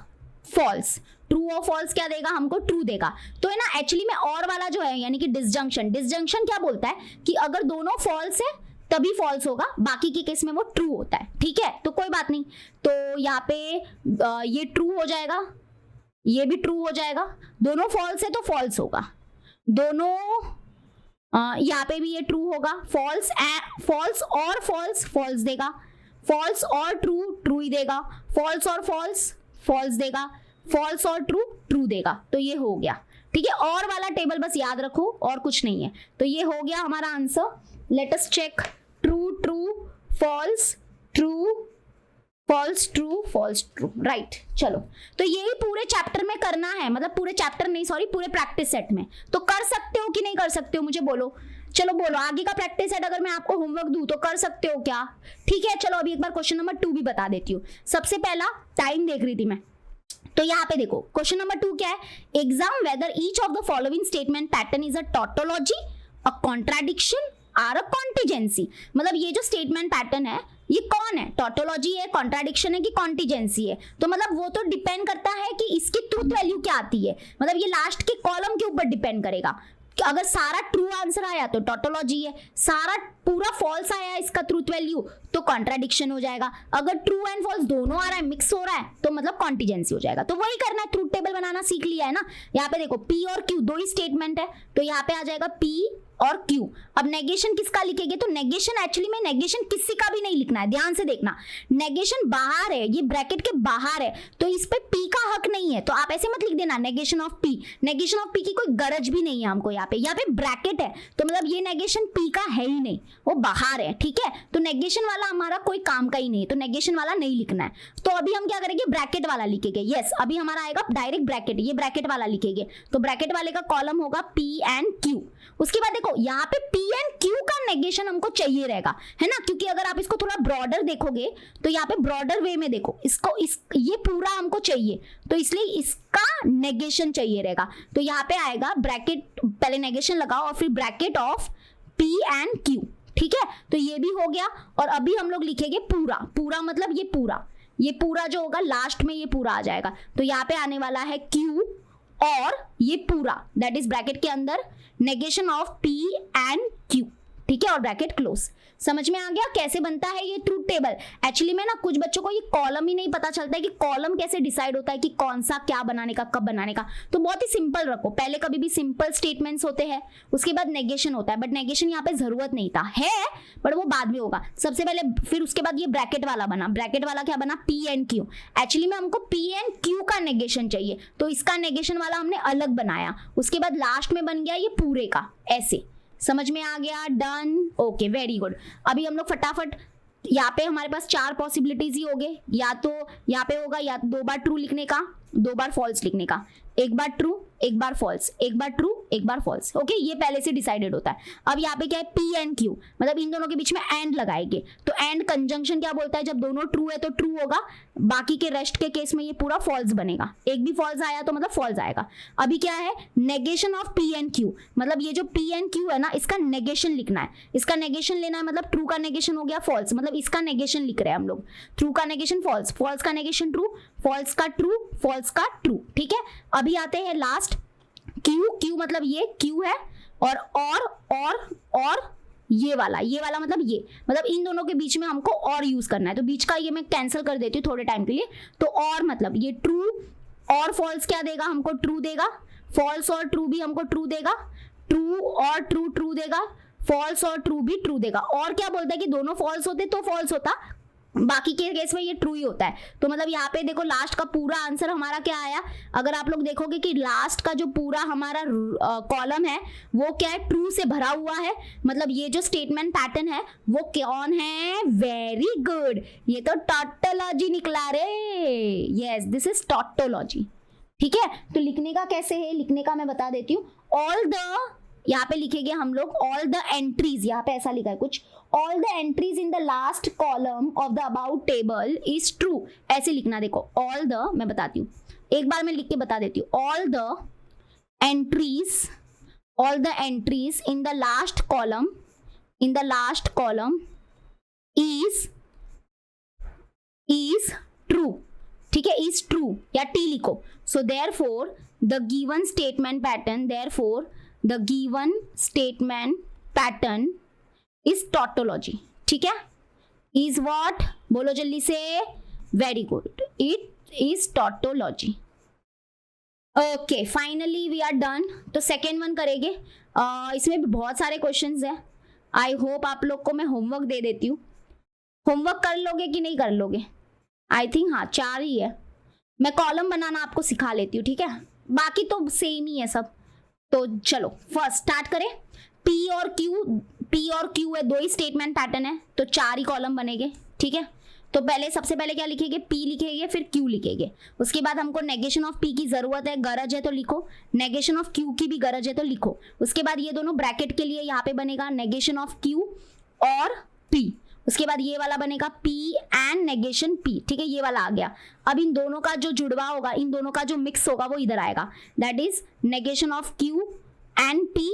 फॉल्स, ट्रू और फॉल्स क्या देगा हमको, ट्रू देगा। तो है ना एक्चुअली में और वाला जो है यानी कि डिसजंक्शन क्या बोलता है कि अगर दोनों फॉल्स है तभी फॉल्स होगा, बाकी के केस में वो ट्रू होता है, ठीक है। तो कोई बात नहीं, तो यहाँ पे ये ट्रू हो जाएगा, ये भी ट्रू हो जाएगा, दोनों फॉल्स है तो फॉल्स होगा, दोनों यहाँ पे भी ये ट्रू होगा, फॉल्स और फॉल्स देगा, फॉल्स और ट्रू ही देगा, फॉल्स और फॉल्स देगा, फॉल्स और ट्रू देगा। तो ये हो गया, ठीक है। और वाला टेबल बस याद रखो, और कुछ नहीं है। तो ये हो गया हमारा answer. Let us check, true true false true false true right. चलो तो यही पूरे चैप्टर में करना है, मतलब पूरे चैप्टर नहीं सॉरी पूरे प्रैक्टिस सेट में। तो कर सकते हो कि नहीं कर सकते हो मुझे बोलो, चलो बोलो आगे का प्रैक्टिस सेट अगर मैं आपको होमवर्क दूं तो कर सकते हो क्या? ठीक है चलो अभी एक बार क्वेश्चन नंबर 2 भी बता देती हूँ। सबसे पहला टाइम देख रही थी मैं, तो यहाँ पे देखो क्वेश्चन नंबर 2 क्या है, exam whether each of the following statement pattern is a tautology, a contradiction or a contingency. मतलब ये जो स्टेटमेंट पैटर्न है ये कौन है, टॉटोलॉजी है, कॉन्ट्राडिक्शन है कि कॉन्टिजेंसी है? तो मतलब वो तो डिपेंड करता है कि इसकी ट्रूथ वैल्यू क्या आती है, मतलब ये लास्ट के कॉलम के ऊपर डिपेंड करेगा। अगर सारा ट्रू आंसर आया तो टॉटोलॉजी है, सारा पूरा फॉल्स आया इसका ट्रूथ वैल्यू तो कॉन्ट्राडिक्शन हो जाएगा, अगर ट्रू एंड फॉल्स दोनों आ रहा है मिक्स हो रहा है तो मतलब कॉन्टिजेंसी हो जाएगा। तो वही करना है, ट्रूथ टेबल बनाना सीख लिया है ना। यहाँ पे देखो पी और क्यू दो ही स्टेटमेंट है तो यहाँ पे आ जाएगा पी और क्यू। अब नेगेशन किसका लिखेंगे, तो नेगेशन एक्चुअली में नेगेशन किसी का भी नहीं लिखना है, ध्यान से देखना, नेगेशन बाहर है, ये ब्रैकेट के बाहर है तो इस पे पी का हक नहीं है, तो आप ऐसे मत लिख देना negation of P. Negation of P की कोई गरज भी नहीं है हमको, यहाँ पे ब्रैकेट है तो मतलब ये नेगेशन पी का है ही नहीं, वो बाहर है। ठीक है तो नेगेशन वाला हमारा कोई काम का ही नहीं है, तो नेगेशन वाला नहीं लिखना है। तो अभी हम क्या करेंगे, ब्रैकेट वाला लिखेंगे। यस अभी हमारा आएगा डायरेक्ट ब्रैकेट, ये ब्रैकेट वाला लिखेंगे तो ब्रैकेट वाले का कॉलम होगा पी एंड क्यू। उसके बाद देखो यहाँ पे P एंड Q का नेगेशन हमको चाहिए रहेगा, है ना, क्योंकि अगर आप इसको थोड़ा ब्रॉडर देखोगे तो यहाँ पे ब्रॉडर वे में देखो इसको ये पूरा हमको चाहिए तो इसलिए इसका नेगेशन चाहिए रहेगा। तो यहाँ पे आएगा ब्रैकेट, पहले नेगेशन लगाओ और फिर bracket of P and Q। ठीक है तो ये भी हो गया और अभी हम लोग लिखेंगे पूरा मतलब ये पूरा जो होगा लास्ट में ये पूरा आ जाएगा तो यहाँ पे आने वाला है Q और ये पूरा दैट इज ब्रैकेट के अंदर negation of P and Q। ठीक है और ब्रैकेट क्लोज। समझ में आ गया कैसे बनता है ये ट्रूथ टेबल? एक्चुअली में ना कुछ बच्चों को ये कॉलम ही नहीं पता चलता है कि कॉलम कैसे डिसाइड होता है कि कौन सा क्या बनाने का कब बनाने का। तो बहुत ही सिंपल रखो, पहले कभी भी सिंपल स्टेटमेंट्स होते हैं उसके बाद नेगेशन होता है, बट नेगेशन यहाँ पे जरूरत नहीं था, है बट वो बाद में होगा। सबसे पहले फिर उसके बाद ये ब्रैकेट वाला बना, ब्रैकेट वाला क्या बना, P एंड Q। एक्चुअली में हमको P एंड Q का नेगेशन चाहिए तो इसका नेगेशन वाला हमने अलग बनाया, उसके बाद लास्ट में बन गया ये पूरे का ऐसे। समझ में आ गया? Done, okay very good. अभी हम लोग फटाफट यहाँ पे हमारे पास 4 पॉसिबिलिटीज ही हो गए, या तो यहाँ पे होगा या 2 बार ट्रू लिखने का, 2 बार फॉल्स लिखने का, एक बार ट्रू एक बार फॉल्स, एक बार ट्रू एक बार फॉल्स। ओके ये पहले से डिसाइडेड होता है। अब यहाँ पे क्या है, P एंड Q, मतलब इन दोनों के बीच में एंड लगाएंगे तो एंड कंजंक्शन क्या बोलता है, जब दोनों ट्रू है तो ट्रू होगा, बाकी के रेस्ट के केस में ये पूरा फॉल्स बनेगा, एक भी फॉल्स आया तो मतलब फॉल्स आएगा। अभी क्या है, negation of P and Q, मतलब ये जो P एंड Q है ना इसका नेगेशन लिखना है, इसका नेगेशन लेना है, मतलब ट्रू का नेगेशन हो गया फॉल्स, मतलब इसका नेगेशन लिख रहे हैं हम लोग, ट्रू का नेगेशन फॉल्स, फॉल्स का नेगेशन ट्रू, फॉल्स का ट्रू, फॉल्स का ट्रू। ठीक है अभी आते हैं लास्ट Q मतलब ये Q है और ये वाला मतलब इन दोनों के बीच में हमको और यूज करना है तो बीच का ये मैं कैंसिल कर देती हूँ थोड़े टाइम के लिए। तो और मतलब ये ट्रू और फॉल्स क्या देगा हमको, ट्रू देगा, फॉल्स और ट्रू भी हमको ट्रू देगा, ट्रू और ट्रू देगा, फॉल्स और ट्रू भी ट्रू देगा। और क्या बोलता है कि दोनों फॉल्स होते तो फॉल्स होता, बाकी के केस में ये ट्रू ही होता है। तो मतलब यहाँ पे देखो लास्ट का पूरा आंसर हमारा क्या आया, अगर आप लोग देखोगे कि लास्ट का जो पूरा हमारा कॉलम है वो क्या है, ट्रू से भरा हुआ है, मतलब ये जो स्टेटमेंट पैटर्न है वो कौन है, वेरी गुड, ये तो टॉटोलॉजी निकला रे, यस दिस इज टॉटोलॉजी। ठीक है तो लिखने का कैसे है, लिखने का मैं बता देती हूँ। ऑल द, यहाँ पे लिखेंगे हम लोग ऑल द एंट्रीज, यहाँ पे ऐसा लिखा है कुछ, all the entries in the last column of the about table is true, ऐसे लिखना। देखो ऑल द, मैं बताती हूँ एक बार मैं लिख के बता देती हूँ, all the entries in the last column is true. ठीक है इज ट्रू या टी लिखो। So therefore the given statement pattern is tautology. ठीक है इज व्हाट, बोलो जल्दी से, very good, it is tautology. Okay finally we are done. तो सेकेंड वन करेंगे, इसमें भी बहुत सारे क्वेश्चंस हैं, आई होप आप लोग को मैं होमवर्क दे देती हूँ। होमवर्क कर लोगे कि नहीं कर लोगे, आई थिंक हाँ 4 ही है, मैं कॉलम बनाना आपको सिखा लेती हूँ। ठीक है बाकी तो सेम ही है सब। तो चलो फर्स्ट स्टार्ट करें। P और Q है, 2 ही स्टेटमेंट पैटर्न है तो 4 ही कॉलम बनेंगे। ठीक है तो पहले सबसे पहले क्या लिखेंगे, P लिखेंगे, फिर Q लिखेंगे। उसके बाद हमको नेगेशन ऑफ P की जरूरत है, गरज है तो लिखो, नेगेशन ऑफ Q की भी गरज है तो लिखो। उसके बाद ये दोनों ब्रैकेट के लिए यहाँ पे बनेगा नेगेशन ऑफ Q और P। उसके बाद ये वाला बनेगा P एंड नेगेशन P, ठीक है, ये वाला आ गया। अब इन दोनों का जो जुड़वा होगा, इन दोनों का जो मिक्स होगा वो इधर आएगा, that is negation of Q and P।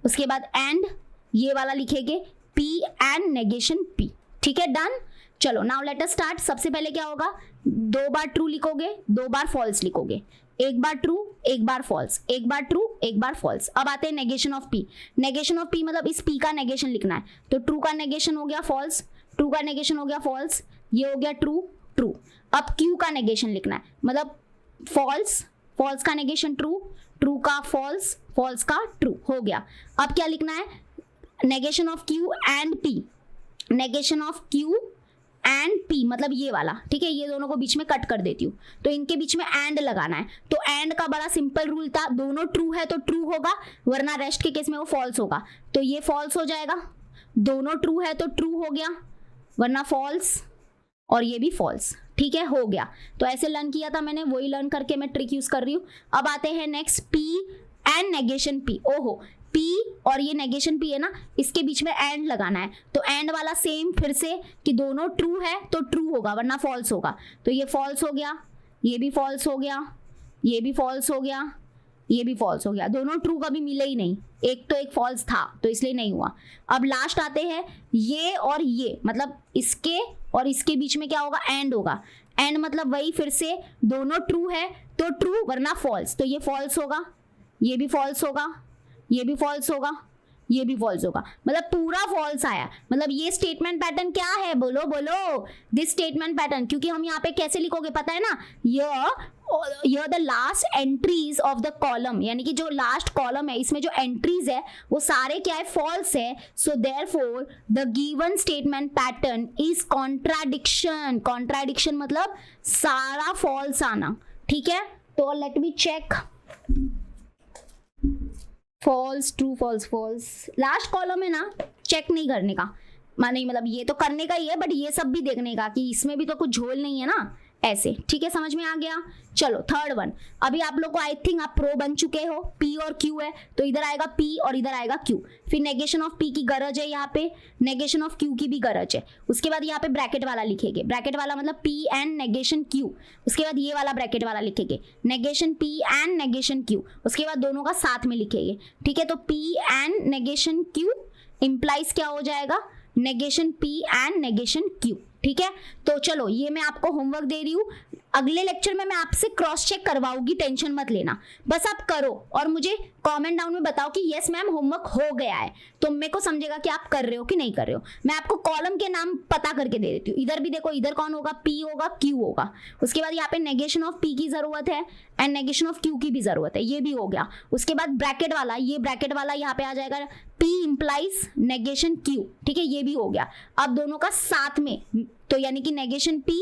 उसके बाद एंड ये वाला लिखेंगे P एंड नेगेशन P, ठीक है, डन। चलो नाउ लेट अस स्टार्ट। सबसे पहले क्या होगा, 2 बार ट्रू लिखोगे, 2 बार फॉल्स लिखोगे, एक बार ट्रू एक बार फॉल्स, एक बार ट्रू एक बार फॉल्स। अब आते हैं negation of P। Negation of P मतलब इस P का नेगेशन लिखना है, तो ट्रू का नेगेशन हो गया फॉल्स, ट्रू का नेगेशन हो गया फॉल्स, ये हो गया ट्रू ट्रू। अब Q का नेगेशन लिखना है, मतलब फॉल्स, फॉल्स का नेगेशन ट्रू, ट्रू का फॉल्स, फॉल्स का ट्रू, हो गया। अब क्या लिखना है, negation of Q and P, negation of Q and P मतलब ये वाला, ठीक है, ये दोनों को बीच में कट कर देती हूँ, तो इनके बीच में एंड लगाना है। तो एंड का बड़ा सिंपल रूल था, दोनों ट्रू है तो ट्रू होगा, वरना रेस्ट के केस में वो फॉल्स होगा, तो ये फॉल्स हो जाएगा। दोनों ट्रू है तो ट्रू हो गया, वरना फॉल्स, और ये भी फॉल्स, ठीक है, हो गया। तो ऐसे लर्न किया था मैंने, वही लर्न करके मैं ट्रिक यूज कर रही हूँ। अब आते हैं next P and negation P। ओहो, P और ये नेगेशन P है ना, इसके बीच में एंड लगाना है, तो एंड वाला सेम फिर से कि दोनों ट्रू है तो ट्रू होगा, वरना फॉल्स होगा, तो ये फॉल्स हो गया, ये भी फॉल्स हो गया, ये भी फॉल्स हो गया, ये भी फॉल्स हो गया। दोनों ट्रू कभी मिले ही नहीं, एक तो एक फॉल्स था तो इसलिए नहीं हुआ। अब लास्ट आते हैं ये और ये, मतलब इसके और इसके बीच में क्या होगा, एंड होगा। एंड मतलब वही फिर से दोनों ट्रू है तो ट्रू वरना फॉल्स, तो ये फॉल्स होगा, ये भी फॉल्स होगा, ये भी फॉल्स होगा, ये भी फॉल्स होगा, मतलब पूरा फॉल्स आया। मतलब ये स्टेटमेंट पैटर्न क्या है, बोलो बोलो, दिस स्टेटमेंट पैटर्न। क्योंकि हम यहाँ पे कैसे लिखोगे पता है ना, ये the last entries of the column, यानी कि जो लास्ट कॉलम है इसमें जो एंट्रीज है वो सारे क्या है, फॉल्स है। So therefore the given statement pattern is contradiction. Contradiction मतलब सारा फॉल्स आना, ठीक है। तो let me check, false true false false, last column है ना, चेक नहीं करने का, माने मतलब ये तो करने का ही है, बट ये सब भी देखने का कि इसमें भी तो कुछ झोल नहीं है ना, ऐसे, ठीक है, समझ में आ गया। चलो थर्ड वन, अभी आप लोग को आई थिंक आप प्रो बन चुके हो, P और Q है तो इधर आएगा P और इधर आएगा Q, फिर नेगेशन ऑफ P की गरज है, यहाँ पे नेगेशन ऑफ Q की भी गरज है। उसके बाद यहाँ पे ब्रैकेट वाला लिखेंगे, ब्रैकेट वाला मतलब P एंड नेगेशन Q। उसके बाद ये वाला ब्रैकेट वाला लिखेंगे, negation P and negation Q। उसके बाद दोनों का साथ में लिखेंगे, ठीक है। तो P and negation Q implies क्या हो जाएगा, negation P and negation Q, ठीक है। तो चलो ये मैं आपको होमवर्क दे रही हूँ, अगले लेक्चर में मैं आपसे क्रॉस चेक करवाऊंगी, टेंशन मत लेना, बस आप करो और मुझे कमेंट डाउन में बताओ कि यस मैम होमवर्क हो गया है, तो मेरे को समझेगा कि आप कर रहे हो कि नहीं कर रहे हो। मैं आपको कॉलम के नाम पता करके दे देती हूँ, इधर भी देखो, इधर कौन होगा, P होगा, Q होगा। उसके बाद यहाँ पे नेगेशन ऑफ P की जरूरत है एंड नेगेशन ऑफ Q की भी जरूरत है, ये भी हो गया। उसके बाद ब्रैकेट वाला, ये ब्रैकेट वाला यहाँ पे आ जाएगा, P इंप्लाइज नेगेशन Q, ठीक है, ये भी हो गया। अब दोनों का साथ में, तो यानी कि नेगेशन P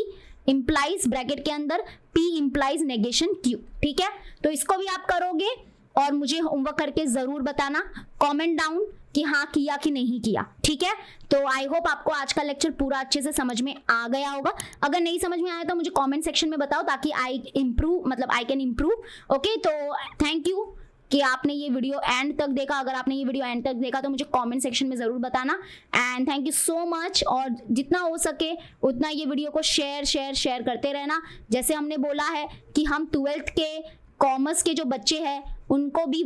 इंप्लाइज ब्रैकेट के अंदर P इंप्लाइज नेगेशन Q, ठीक है। तो इसको भी आप करोगे और मुझे होमवर्क करके जरूर बताना, कमेंट डाउन कि हाँ किया कि नहीं किया, ठीक है। तो आई होप आपको आज का लेक्चर पूरा अच्छे से समझ में आ गया होगा। अगर नहीं समझ में आया तो मुझे कमेंट सेक्शन में बताओ, ताकि आई कैन इम्प्रूव। ओके, तो थैंक यू कि आपने ये वीडियो एंड तक देखा। अगर आपने ये वीडियो एंड तक देखा तो मुझे कमेंट सेक्शन में ज़रूर बताना, and thank you so much. और जितना हो सके उतना ये वीडियो को शेयर करते रहना। जैसे हमने बोला है कि हम 12th के कॉमर्स के जो बच्चे हैं उनको भी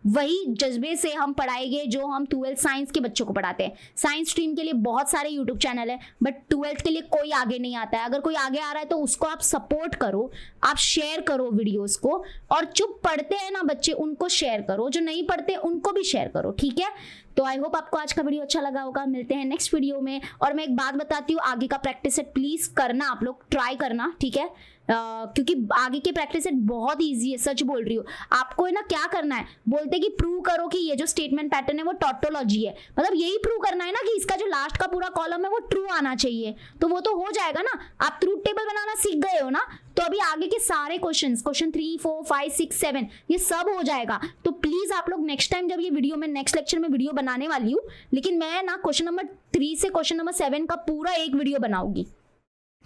वही जज्बे से हम पढ़ाएंगे जो हम 12th साइंस के बच्चों को पढ़ाते हैं। साइंस स्ट्रीम के लिए बहुत सारे यूट्यूब चैनल है, बट 12th के लिए कोई आगे नहीं आता है। अगर कोई आगे आ रहा है तो उसको आप सपोर्ट करो, आप शेयर करो वीडियोस को, और जो पढ़ते हैं ना बच्चे उनको शेयर करो, जो नहीं पढ़ते उनको भी शेयर करो, ठीक है। तो आई होप आपको आज का वीडियो अच्छा लगा होगा। मिलते हैं नेक्स्ट वीडियो में। और मैं एक बात बताती हूँ, आगे का प्रैक्टिस सेट प्लीज करना, आप लोग ट्राई करना, ठीक है। क्योंकि आगे के प्रैक्टिस सेट बहुत इजी है, सच बोल रही हूँ। आपको है ना क्या करना है, बोलते कि प्रूव करो कि ये जो स्टेटमेंट पैटर्न है वो टॉटोलॉजी है, मतलब यही प्रूव करना है ना कि इसका जो लास्ट का पूरा कॉलम है वो ट्रू आना चाहिए, तो वो तो हो जाएगा ना। आप ट्रूथ टेबल बनाना सीख गए हो ना, तो अभी आगे के सारे क्वेश्चन 3, 4, 5, 6, 7 ये सब हो जाएगा। तो प्लीज आप लोग नेक्स्ट टाइम जब ये वीडियो में नेक्स्ट लेक्चर में वीडियो बनाने वाली हूँ, लेकिन मैं ना क्वेश्चन नंबर 3 से क्वेश्चन नंबर 7 का पूरा एक वीडियो बनाऊंगी।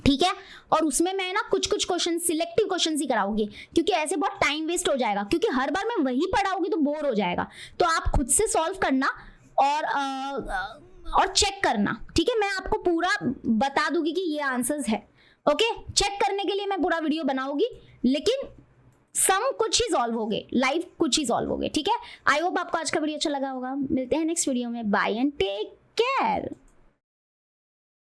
ठीक है। और उसमें मैं ना कुछ कुछ क्वेश्चन सिलेक्टिव क्वेश्चन ही कराऊंगी, क्योंकि ऐसे बहुत टाइम वेस्ट हो जाएगा, क्योंकि हर बार मैं वही पढ़ाऊंगी तो बोर हो जाएगा। तो आप खुद से सॉल्व करना और चेक करना, ठीक है। मैं आपको पूरा बता दूंगी कि ये आंसर्स है, ओके। चेक करने के लिए मैं पूरा वीडियो बनाऊंगी, लेकिन सम कुछ ही सॉल्व हो गए, लाइव कुछ ही सॉल्व हो गए, ठीक है। आई होप आपको आज का वीडियो अच्छा लगा होगा। मिलते हैं नेक्स्ट वीडियो में। Bye and take care.